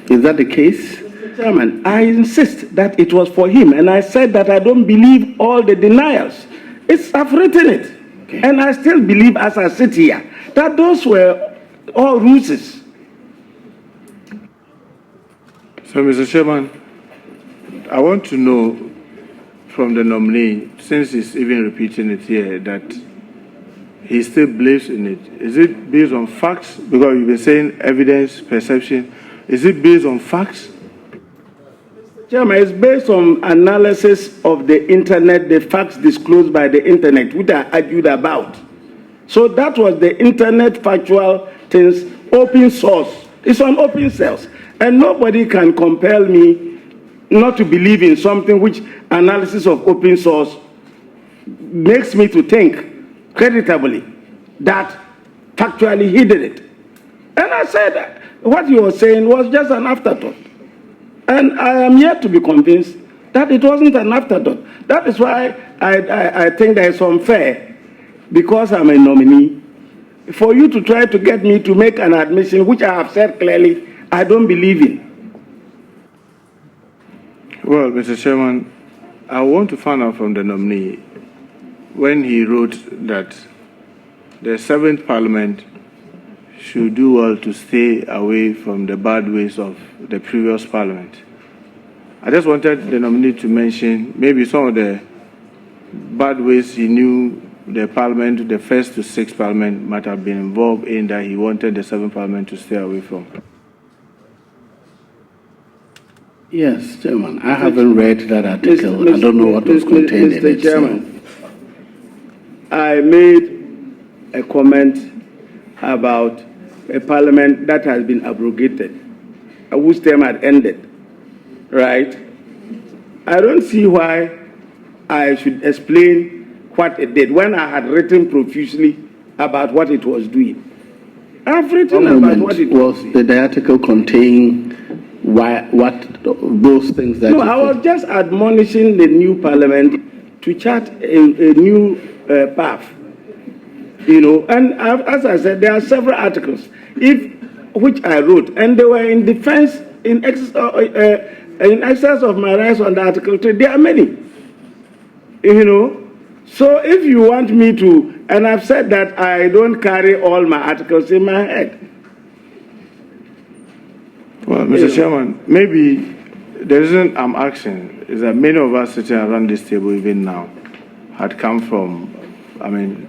Is that the case? Chairman, I insist that it was for him, and I said that I don't believe all the denials. I've written it, okay. And I still believe, as I sit here, that those were all ruses. So, Mr. Chairman, I want to know from the nominee, since he's even repeating it here, that he still believes in it. Is it based on facts? Because you've been saying evidence, perception. Is it based on facts? Chairman, it's based on analysis of the internet, the facts disclosed by the internet, which I argued about. So that was the internet factual things, open source. It's on open source. And nobody can compel me not to believe in something which analysis of open source makes me to think creditably that factually he did it. And I said what you were saying was just an afterthought. And I am yet to be convinced that it wasn't an afterthought. That is why I think that it's unfair because I'm a nominee for you to try to get me to make an admission which I have said clearly I don't believe in. Well, Mr. Chairman, I want to find out from the nominee when he wrote that the 7th Parliament should do well to stay away from the bad ways of the previous Parliament. I just wanted the nominee to mention maybe some of the bad ways he knew the Parliament, the 1st to 6th Parliament, might have been involved in that he wanted the 7th Parliament to stay away from. Yes, Chairman. I haven't read that article. I don't know what was contained in it. Mr. Chairman, I made a comment about a parliament that has been abrogated, whose term had ended, right? I don't see why I should explain what it did when I had written profusely about what it was doing. I've written about what it was doing. Did the article contain what those things that... No, I was just admonishing the new parliament to chart a new path. You know, and as I said, there are several articles which I wrote, and they were in defense, in excess of my rights on the Article 3. There are many. You know, so if you want me to, and I've said that I don't carry all my articles in my head. Well, Mr. Chairman, maybe the reason I'm asking is that many of us sitting around this table even now had come from, I mean,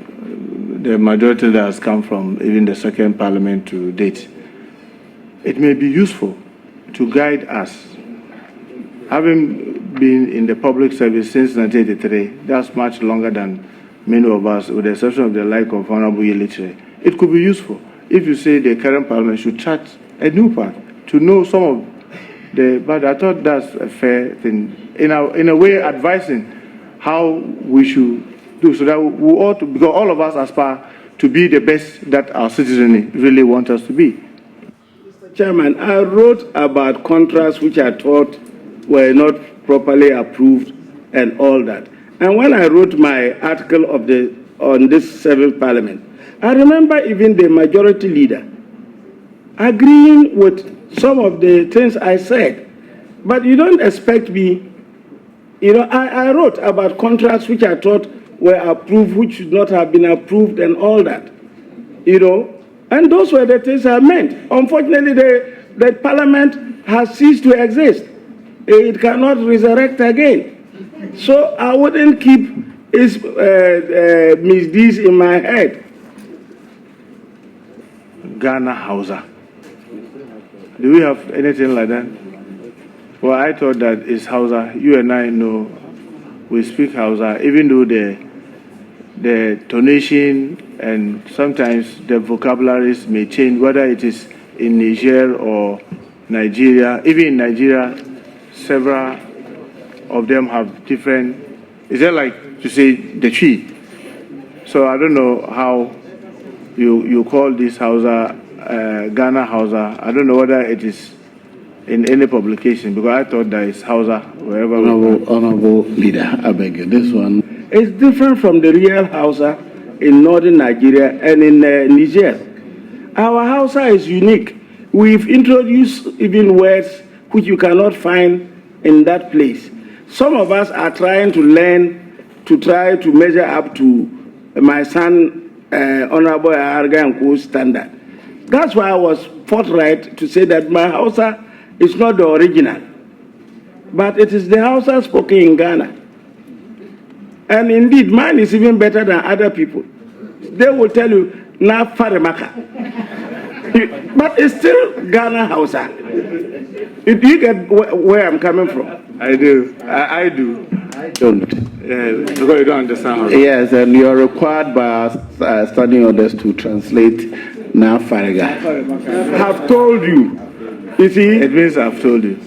the majority that has come from even the 2nd Parliament to date. It may be useful to guide us. Having been in the public service since 1983, that's much longer than many of us, with the exception of the like of Honorable Yelitre. It could be useful if you say the current Parliament should chart a new path to know some of the, but I thought that's a fair thing. In a way, advising how we should do so that we ought to, because all of us aspire to be the best that our citizens really want us to be. Mr. Chairman, I wrote about contracts which I thought were not properly approved and all that. And when I wrote my article on this 7th Parliament, I remember even the majority leader agreeing with some of the things I said. But you don't expect me, you know, I wrote about contracts which I thought were approved, which should not have been approved and all that, you know. And those were the things I meant. Unfortunately, the Parliament has ceased to exist. It cannot resurrect again. So I wouldn't keep his misdeeds in my head. Ghana Hausa. Do we have anything like that? Well, I thought that it's Hausa. You and I know we speak Hausa, even though the tonation and sometimes the vocabularies may change, whether it is in Niger or Nigeria. Even in Nigeria, several of them have different, is that like to say the tree? So I don't know how you call this Hausa, Ghana Hausa. I don't know whether it is in any publication, because I thought that it's Hausa wherever. Honorable Leader, I beg you, this one. It's different from the real Hausa in northern Nigeria and in Niger. Our Hausa is unique. We've introduced even words which you cannot find in that place. Some of us are trying to learn, to try to measure up to my son, Honorable Arga and Co. standard. That's why I was forthright to say that my Hausa is not the original, but it is the Hausa spoken in Ghana. And indeed, mine is even better than other people. They will tell you, na farimaka. But it's still Ghana Hausa. Do you get where I'm coming from? I do. I do. I don't. Because you don't understand Hausa. Yes, and you are required by our studying orders to translate na fariga. I have told you. You see? It means I've told you.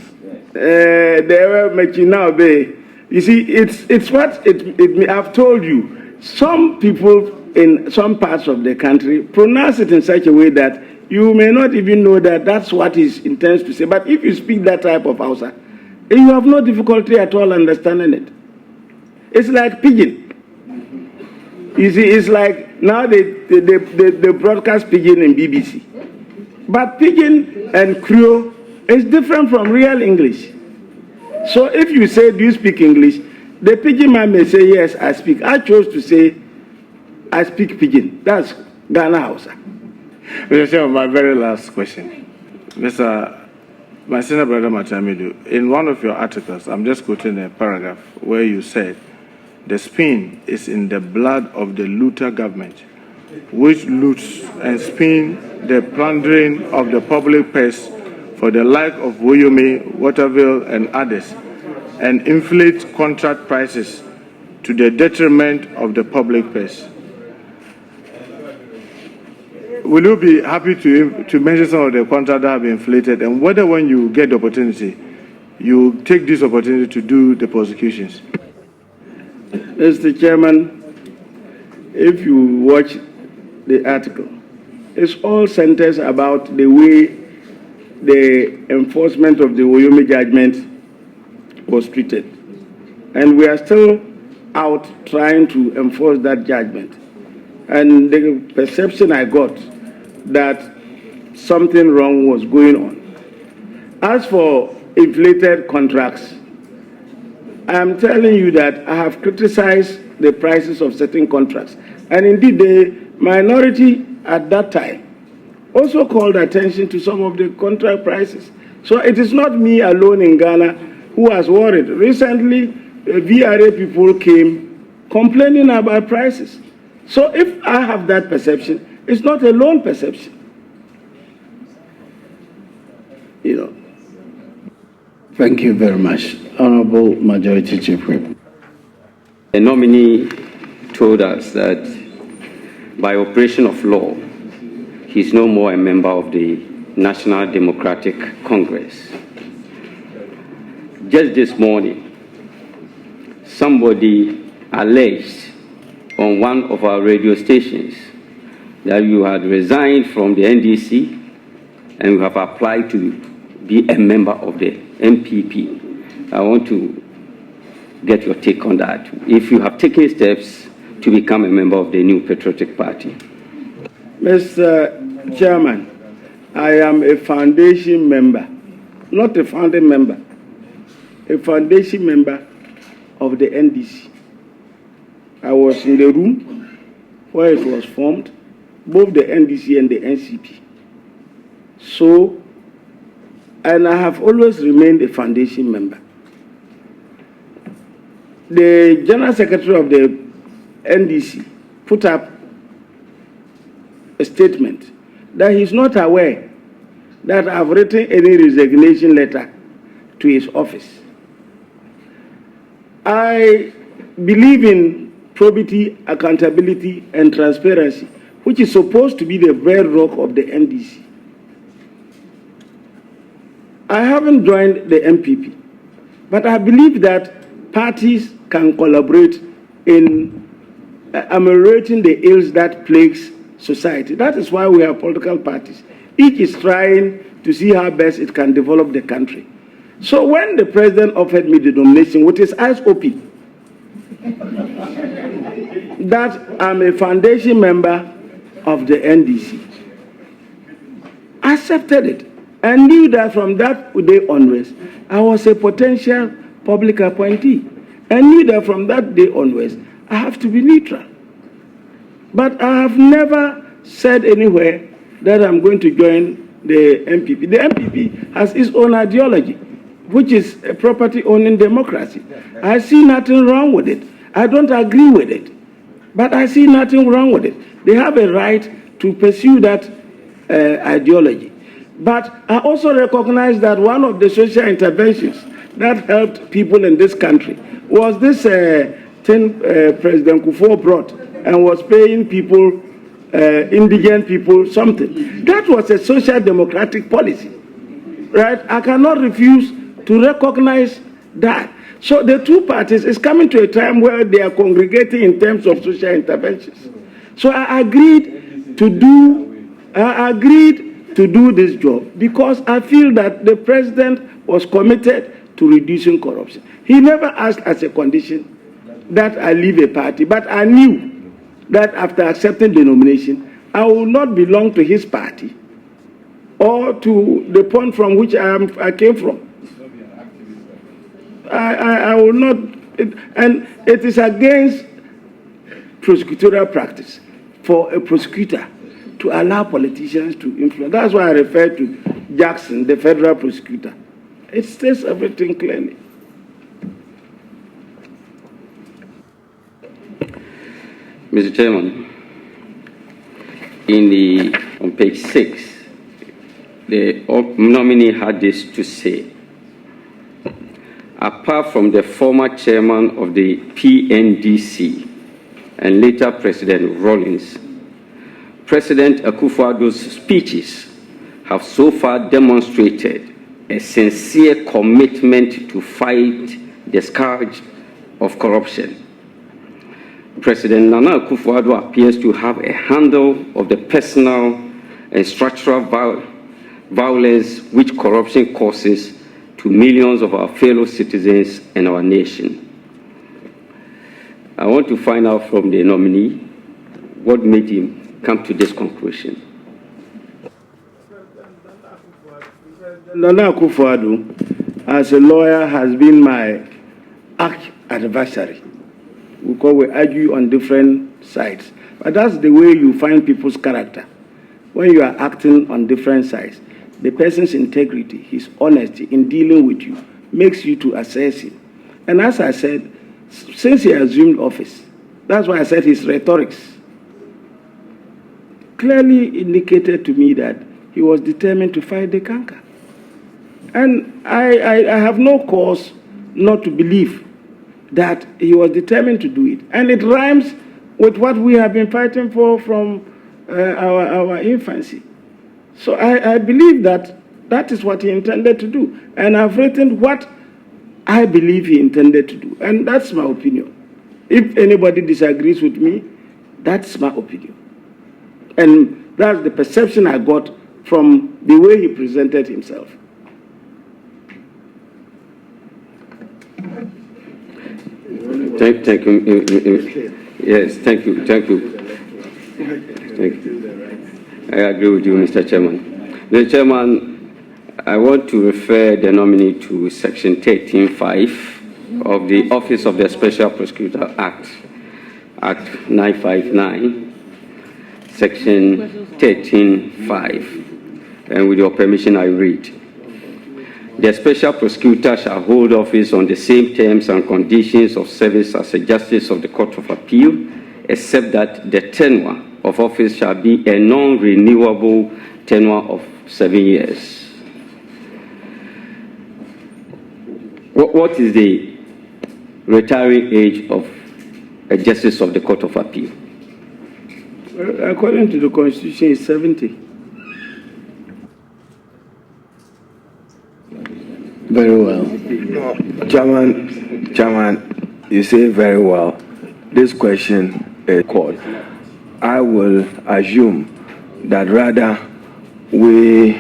They were making now be. You see, it's what it I've told you. Some people in some parts of the country pronounce it in such a way that you may not even know that that's what it intends to say. But if you speak that type of Hausa, you have no difficulty at all understanding it. It's like pidgin. You see, it's like now they broadcast pidgin in BBC. But pidgin and Creole is different from real English. So if you say, do you speak English? The pidgin man may say, yes, I speak. I chose to say, I speak pidgin. That's Ghana Hausa. Mr. Chairman, my very last question. My senior brother, Amidu, in one of your articles, I'm just quoting a paragraph where you said, the spin is in the blood of the looter government, which loots and spin the plundering of the public purse for the like of Woyomi, Waterville, and others, and inflate contract prices to the detriment of the public purse. Will you be happy to mention some of the contracts that have been inflated, and whether when you get the opportunity, you take this opportunity to do the prosecutions? Mr. Chairman, if you watch the article, it's all centers about the way the enforcement of the Woyomi judgment was treated. And we are still out trying to enforce that judgment. And the perception I got that something wrong was going on. As for inflated contracts, I'm telling you that I have criticized the prices of certain contracts. And indeed, the minority at that time also called attention to some of the contract prices. So it is not me alone in Ghana who has worried. Recently, VRA people came complaining about prices. So if I have that perception, it's not a lone perception. You know. Thank you very much. Honorable Majority Chief Whip. The nominee told us that by operation of law, he's no more a member of the National Democratic Congress. Just this morning, somebody alleged on one of our radio stations that you had resigned from the NDC and you have applied to be a member of the MPP. I want to get your take on that. If you have taken steps to become a member of the New Patriotic Party. Mr. Chairman, I am a foundation member, not a founding member, a foundation member of the NDC. I was in the room where it was formed, both the NDC and the NCP. So, and I have always remained a foundation member. The General Secretary of the NDC put up a statement that he's not aware that I've written any resignation letter to his office. I believe in probity, accountability, and transparency, which is supposed to be the bedrock of the NDC. I haven't joined the MPP, but I believe that parties can collaborate in ameliorating the ills that plagues society. That is why we have political parties. Each is trying to see how best it can develop the country. So when the president offered me the nomination with his eyes open, that I'm a foundation member of the NDC, I accepted it and knew that from that day onwards, I was a potential public appointee. And knew that from that day onwards, I have to be neutral. But I have never said anywhere that I'm going to join the MPP. The MPP has its own ideology, which is a property-owning democracy. I see nothing wrong with it. I don't agree with it, but I see nothing wrong with it. They have a right to pursue that ideology. But I also recognize that one of the social interventions that helped people in this country was this thing President Kufuor brought and was paying people, indigent people, something. That was a social democratic policy, right? I cannot refuse to recognize that. So the two parties is coming to a time where they are congregating in terms of social interventions. So I agreed to do this job because I feel that the president was committed to reducing corruption. He never asked as a condition that I leave a party, but I knew that after accepting the nomination, I will not belong to his party or to the point from which I came from. I will not, and it is against prosecutorial practice for a prosecutor to allow politicians to influence. That's why I refer to Jackson, the federal prosecutor. It states everything clearly. Mr. Chairman, on page 6, the nominee had this to say: apart from the former chairman of the PNDC and later President Rawlings, President Akufo-Addo's speeches have so far demonstrated a sincere commitment to fight the scourge of corruption. President Nana Akufo-Addo appears to have a handle of the personal and structural violence which corruption causes to millions of our fellow citizens and our nation. I want to find out from the nominee what made him come to this conclusion. Nana Akufo-Addo, as a lawyer, has been my adversary. Because we argue on different sides. But that's the way you find people's character. When you are acting on different sides, the person's integrity, his honesty in dealing with you, makes you to assess him. And as I said, since he assumed office, that's why I said his rhetorics clearly indicated to me that he was determined to fight the canker. And I have no cause not to believe that he was determined to do it. And it rhymes with what we have been fighting for from our infancy. So I believe that that is what he intended to do. And I've written what I believe he intended to do. And that's my opinion. If anybody disagrees with me, that's my opinion. And that's the perception I got from the way he presented himself. Thank you. Yes, thank you. I agree with you, Mr. Chairman. Mr. Chairman, I want to refer the nominee to Section 13(5) of the Office of the Special Prosecutor Act, Act 959, Section 13(5). And with your permission, I read. The Special Prosecutor shall hold office on the same terms and conditions of service as a Justice of the Court of Appeal, except that the tenure of office shall be a non-renewable tenure of 7 years. What is the retiring age of a Justice of the Court of Appeal? Well, according to the Constitution, it's 70. Very well. Chairman, you say very well. This question is called. I will assume that rather we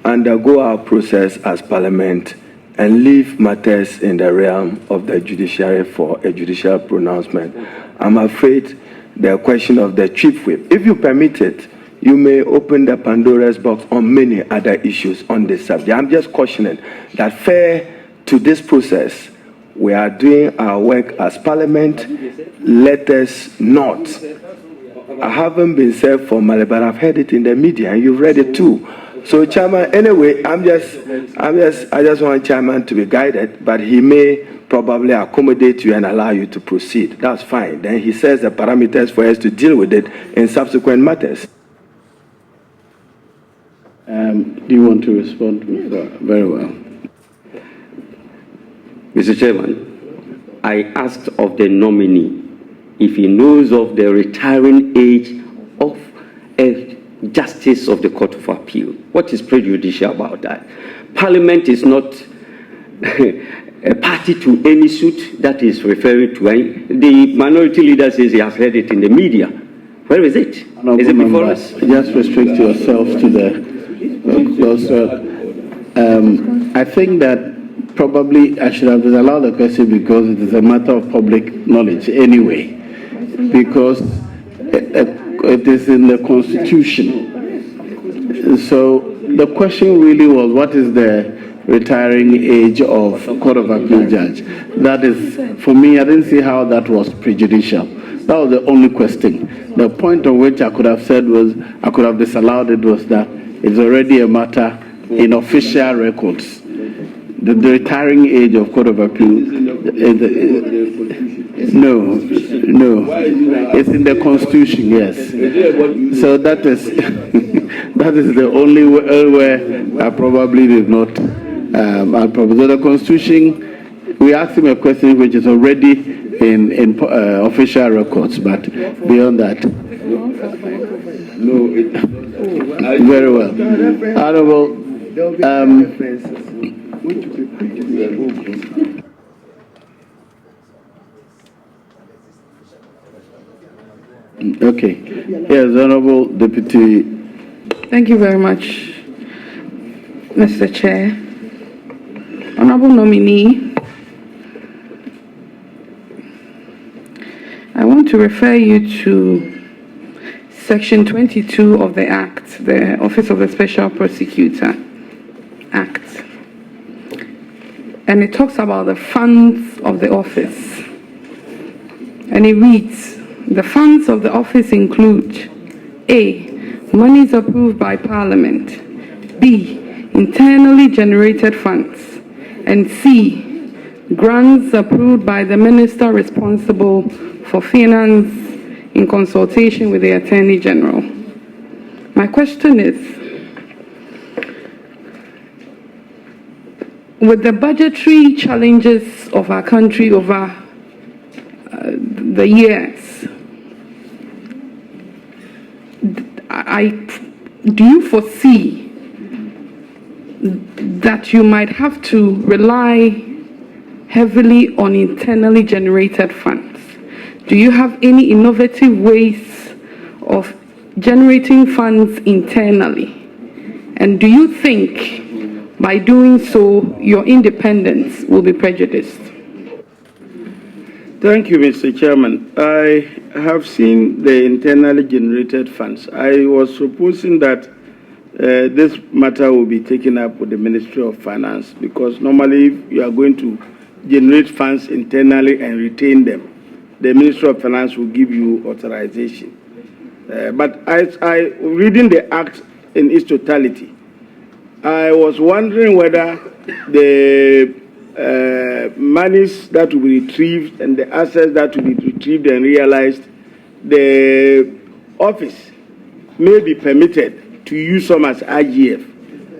undergo our process as Parliament and leave matters in the realm of the judiciary for a judicial pronouncement. I'm afraid the question of the Chief Whip, if you permit it, you may open the Pandora's box on many other issues on this subject. I'm just cautioning that fair to this process, we are doing our work as Parliament. Let us not. I haven't been served formally, but I've heard it in the media, and you've read it too. So, Chairman, anyway, I just want Chairman to be guided, but he may probably accommodate you and allow you to proceed. That's fine. Then he says the parameters for us to deal with it in subsequent matters. Do you want to respond? Very well. Mr. Chairman, I asked of the nominee if he knows of the retiring age of a Justice of the Court of Appeal. What is prejudicial about that? Parliament is not a party to any suit that is referring to any. The minority leader says he has heard it in the media. Where is it? Is it before us? Just restrict yourself to the... I think that probably I should have disallowed the question because it is a matter of public knowledge anyway, because it is in the Constitution. So the question really was, what is the retiring age of Court of Appeal judge? That is, for me, I didn't see how that was prejudicial. That was the only question. The point of which I could have said was, I could have disallowed it, was that it's already a matter in official records. The retiring age of Court of Appeal, no, it's in the Constitution, yes. So that is that is the only where I probably did not. So the Constitution, we asked him a question which is already in official records, but beyond that, no. Very well, Honorable. Okay. Yes, Honorable Deputy. Thank you very much, Mr. Chair. Honorable nominee, I want to refer you to Section 22 of the Act, the Office of the Special Prosecutor Act. And it talks about the funds of the office. And it reads, the funds of the office include A, monies approved by Parliament, B, internally generated funds, and C, grants approved by the Minister responsible for finance in consultation with the Attorney General. My question is, with the budgetary challenges of our country over the years, do you foresee that you might have to rely heavily on internally generated funds? Do you have any innovative ways of generating funds internally? And do you think by doing so, your independence will be prejudiced? Thank you, Mr. Chairman. I have seen the internally generated funds. I was supposing that this matter will be taken up with the Ministry of Finance, because normally if you are going to generate funds internally and retain them, the Ministry of Finance will give you authorization. But I reading the Act in its totality, I was wondering whether the monies that will be retrieved and the assets that will be retrieved and realized, the office may be permitted to use some as IGF.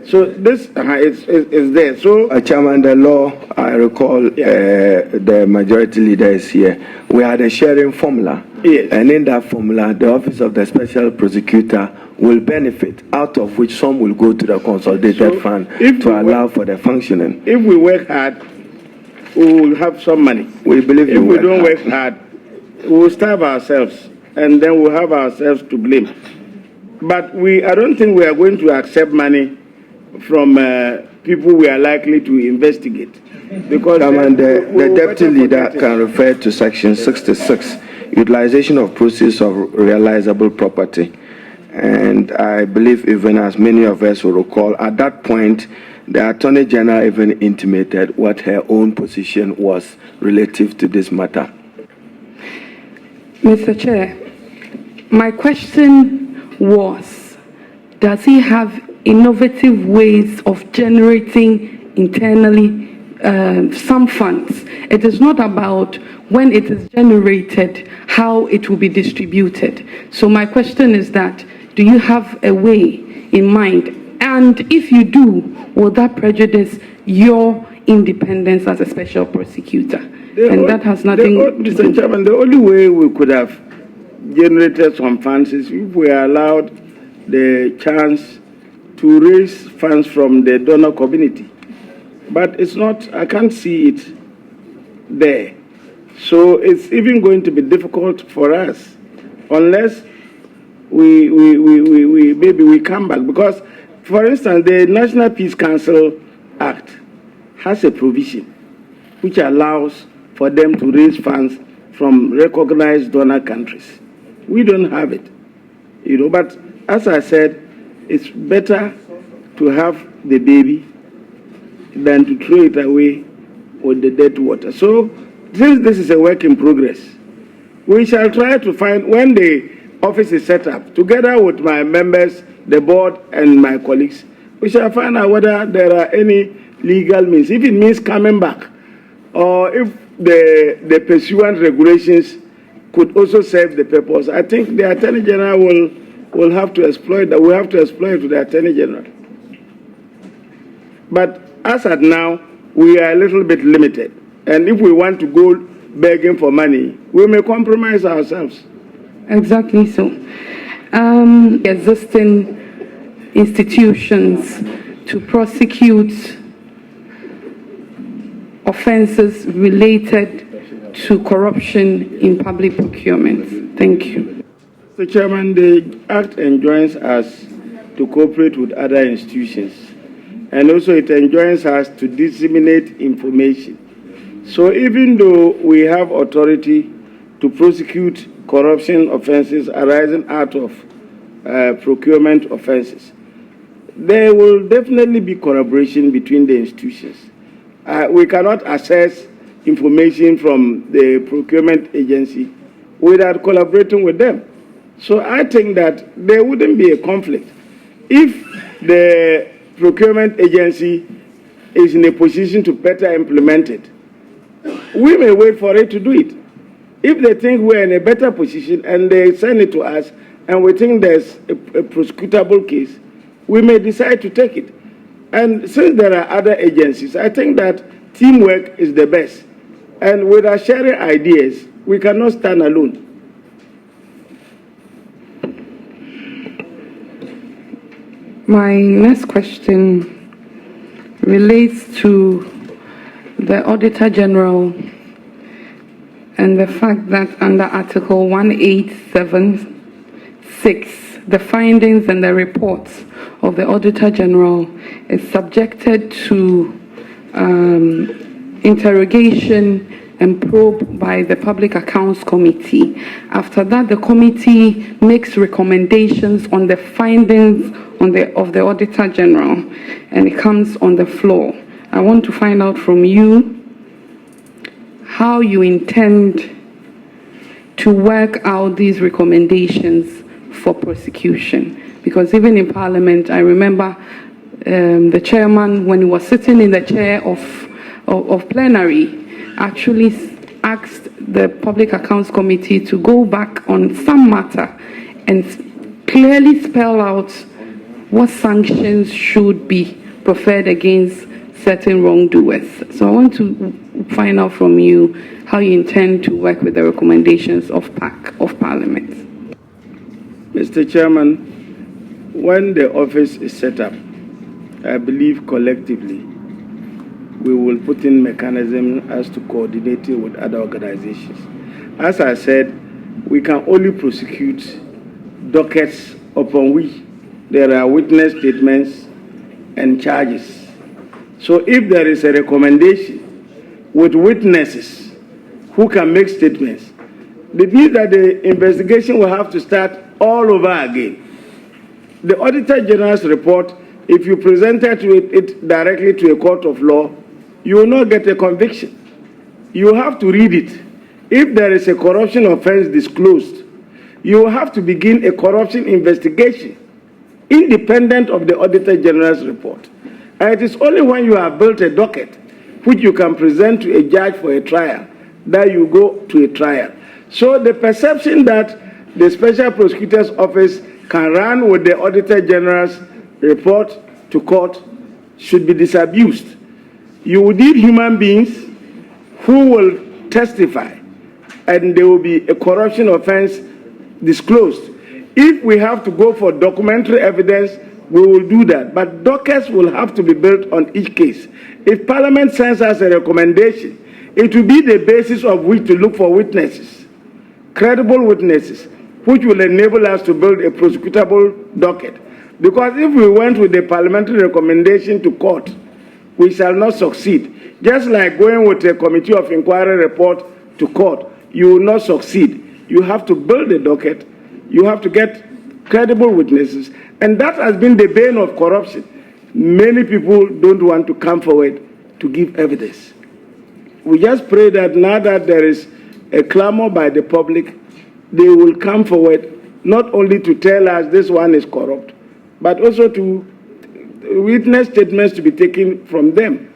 So this is there. So, Chairman, the law, I recall, the majority leader is here. We had a sharing formula. Yes. And in that formula, the Office of the Special Prosecutor will benefit, out of which some will go to the consolidated fund to allow for the functioning. If we work hard, we will have some money. We believe if we don't work hard, we will starve ourselves, and then we'll have ourselves to blame. But I don't think we are going to accept money from people we are likely to investigate. Because the deputy leader can refer to Section 66, utilization of proceeds of realizable property. And I believe, even as many of us will recall, at that point, the Attorney General even intimated what her own position was relative to this matter. Mr. Chair, my question was, does he have innovative ways of generating internally some funds? It is not about when it is generated, how it will be distributed. So my question is that, do you have a way in mind? And if you do, will that prejudice your independence as a special prosecutor? That has nothing Mr. Chairman, the only way we could have generated some funds is if we are allowed the chance to raise funds from the donor community. But it's not, I can't see it there. So it's even going to be difficult for us unless maybe we come back. Because, for instance, the National Peace Council Act has a provision which allows for them to raise funds from recognized donor countries. We don't have it, but as I said, it's better to have the baby than to throw it away with the dead water. So, since this is a work in progress, we shall try to find, when the office is set up, together with my members, the board, and my colleagues, we shall find out whether there are any legal means. If it means coming back, or if the pursuant regulations could also serve the purpose, I think the Attorney General will have to exploit that. We have to exploit to the Attorney General. But as at now, we are a little bit limited. And if we want to go begging for money, we may compromise ourselves. Exactly so. Existing institutions to prosecute offenses related to corruption in public procurement. Thank you. Mr. Chairman, the Act enjoins us to cooperate with other institutions, and also it enjoins us to disseminate information. So even though we have authority to prosecute corruption offenses arising out of procurement offenses, there will definitely be collaboration between the institutions. We cannot access information from the procurement agency without collaborating with them. So I think that there wouldn't be a conflict. If the procurement agency is in a position to better implement it, we may wait for it to do it. If they think we're in a better position and they send it to us and we think there's a prosecutable case, we may decide to take it. And since there are other agencies, I think that teamwork is the best. And with our sharing ideas, we cannot stand alone. My next question relates to the Auditor General and the fact that under Article 1876, the findings and the reports of the Auditor General is subjected to interrogation and probe by the Public Accounts Committee. After that, the committee makes recommendations on the findings of the Auditor General, and it comes on the floor. I want to find out from you how you intend to work out these recommendations for prosecution. Because even in Parliament, I remember the chairman, when he was sitting in the chair of plenary, actually asked the Public Accounts Committee to go back on some matter and clearly spell out what sanctions should be preferred against certain wrongdoers. So I want to find out from you how you intend to work with the recommendations of Parliament. Mr. Chairman, when the office is set up, I believe collectively we will put in mechanism as to coordinate it with other organizations. As I said, we can only prosecute dockets upon which there are witness statements and charges. So if there is a recommendation with witnesses who can make statements, it means that the investigation will have to start all over again. The Auditor General's report, if you presented it directly to a court of law, you will not get a conviction. You have to read it. If there is a corruption offense disclosed, you will have to begin a corruption investigation independent of the Auditor General's report. And it is only when you have built a docket which you can present to a judge for a trial that you go to a trial. So the perception that the Special Prosecutor's Office can run with the Auditor General's report to court should be disabused. You will need human beings who will testify, and there will be a corruption offense disclosed. If we have to go for documentary evidence, we will do that. But dockets will have to be built on each case. If Parliament sends us a recommendation, it will be the basis of which to look for witnesses, credible witnesses, which will enable us to build a prosecutable docket. Because if we went with the parliamentary recommendation to court, we shall not succeed. Just like going with a committee of inquiry report to court, you will not succeed. You have to build a docket. You have to get credible witnesses. And that has been the bane of corruption. Many people don't want to come forward to give evidence. We just pray that now that there is a clamor by the public, they will come forward not only to tell us this one is corrupt, but also to witness statements to be taken from them,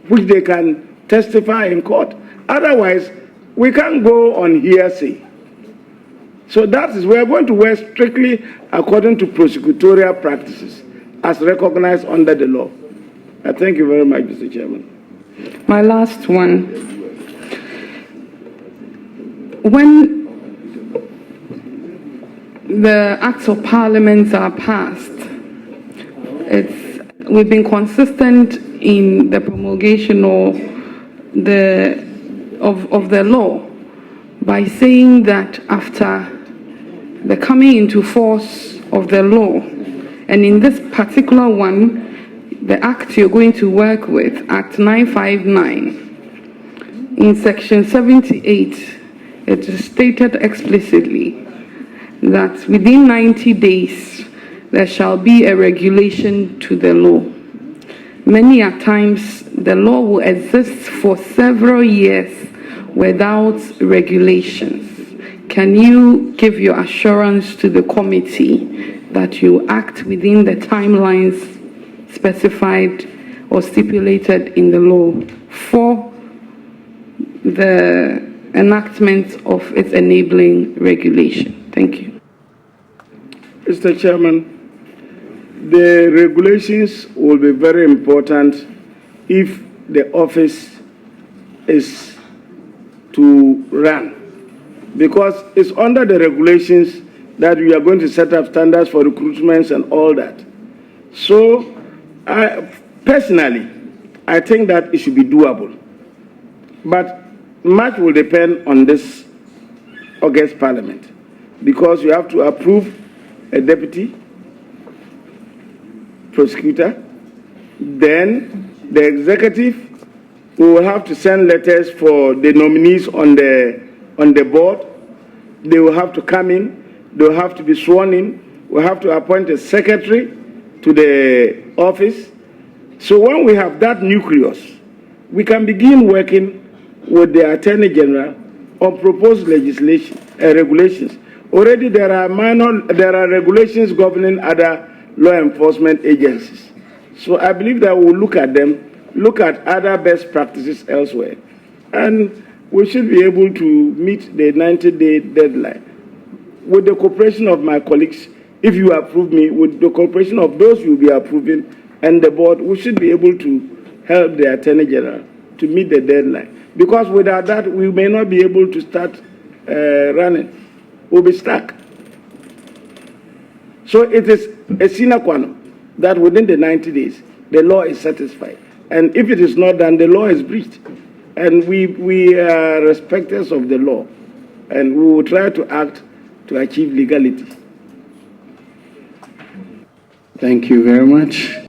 which they can testify in court. Otherwise, we can't go on hearsay. So that is, we are going to work strictly according to prosecutorial practices as recognized under the law. I thank you very much, Mr. Chairman. My last one. When the acts of parliament are passed, we've been consistent in the promulgation of the law by saying that after the coming into force of the law, and in this particular one, the act you're going to work with, Act 959, in Section 78, it is stated explicitly that within 90 days, there shall be a regulation to the law. Many a times, the law will exist for several years without regulations. Can you give your assurance to the committee that you act within the timelines specified or stipulated in the law for the enactment of its enabling regulation? Thank you. Mr. Chairman, the regulations will be very important if the office is to run, because it's under the regulations that we are going to set up standards for recruitments and all that. So, personally, I think that it should be doable. But much will depend on this August Parliament, because you have to approve a deputy prosecutor, then the executive will have to send letters for the nominees on the board. They will have to come in, they will have to be sworn in, we'll have to appoint a secretary to the office. So when we have that nucleus, we can begin working with the Attorney General on proposed legislation, regulations. Already there are regulations governing other law enforcement agencies. So I believe that we'll look at them, look at other best practices elsewhere, and we should be able to meet the 90-day deadline. With the cooperation of my colleagues, if you approve me, with the cooperation of those you'll be approving and the board, we should be able to help the Attorney General to meet the deadline. Because without that, we may not be able to start running. We'll be stuck. So it is a sine qua non that within the 90 days, the law is satisfied. And if it is not done, the law is breached. And we are respecters of the law. And we will try to act to achieve legality. Thank you very much.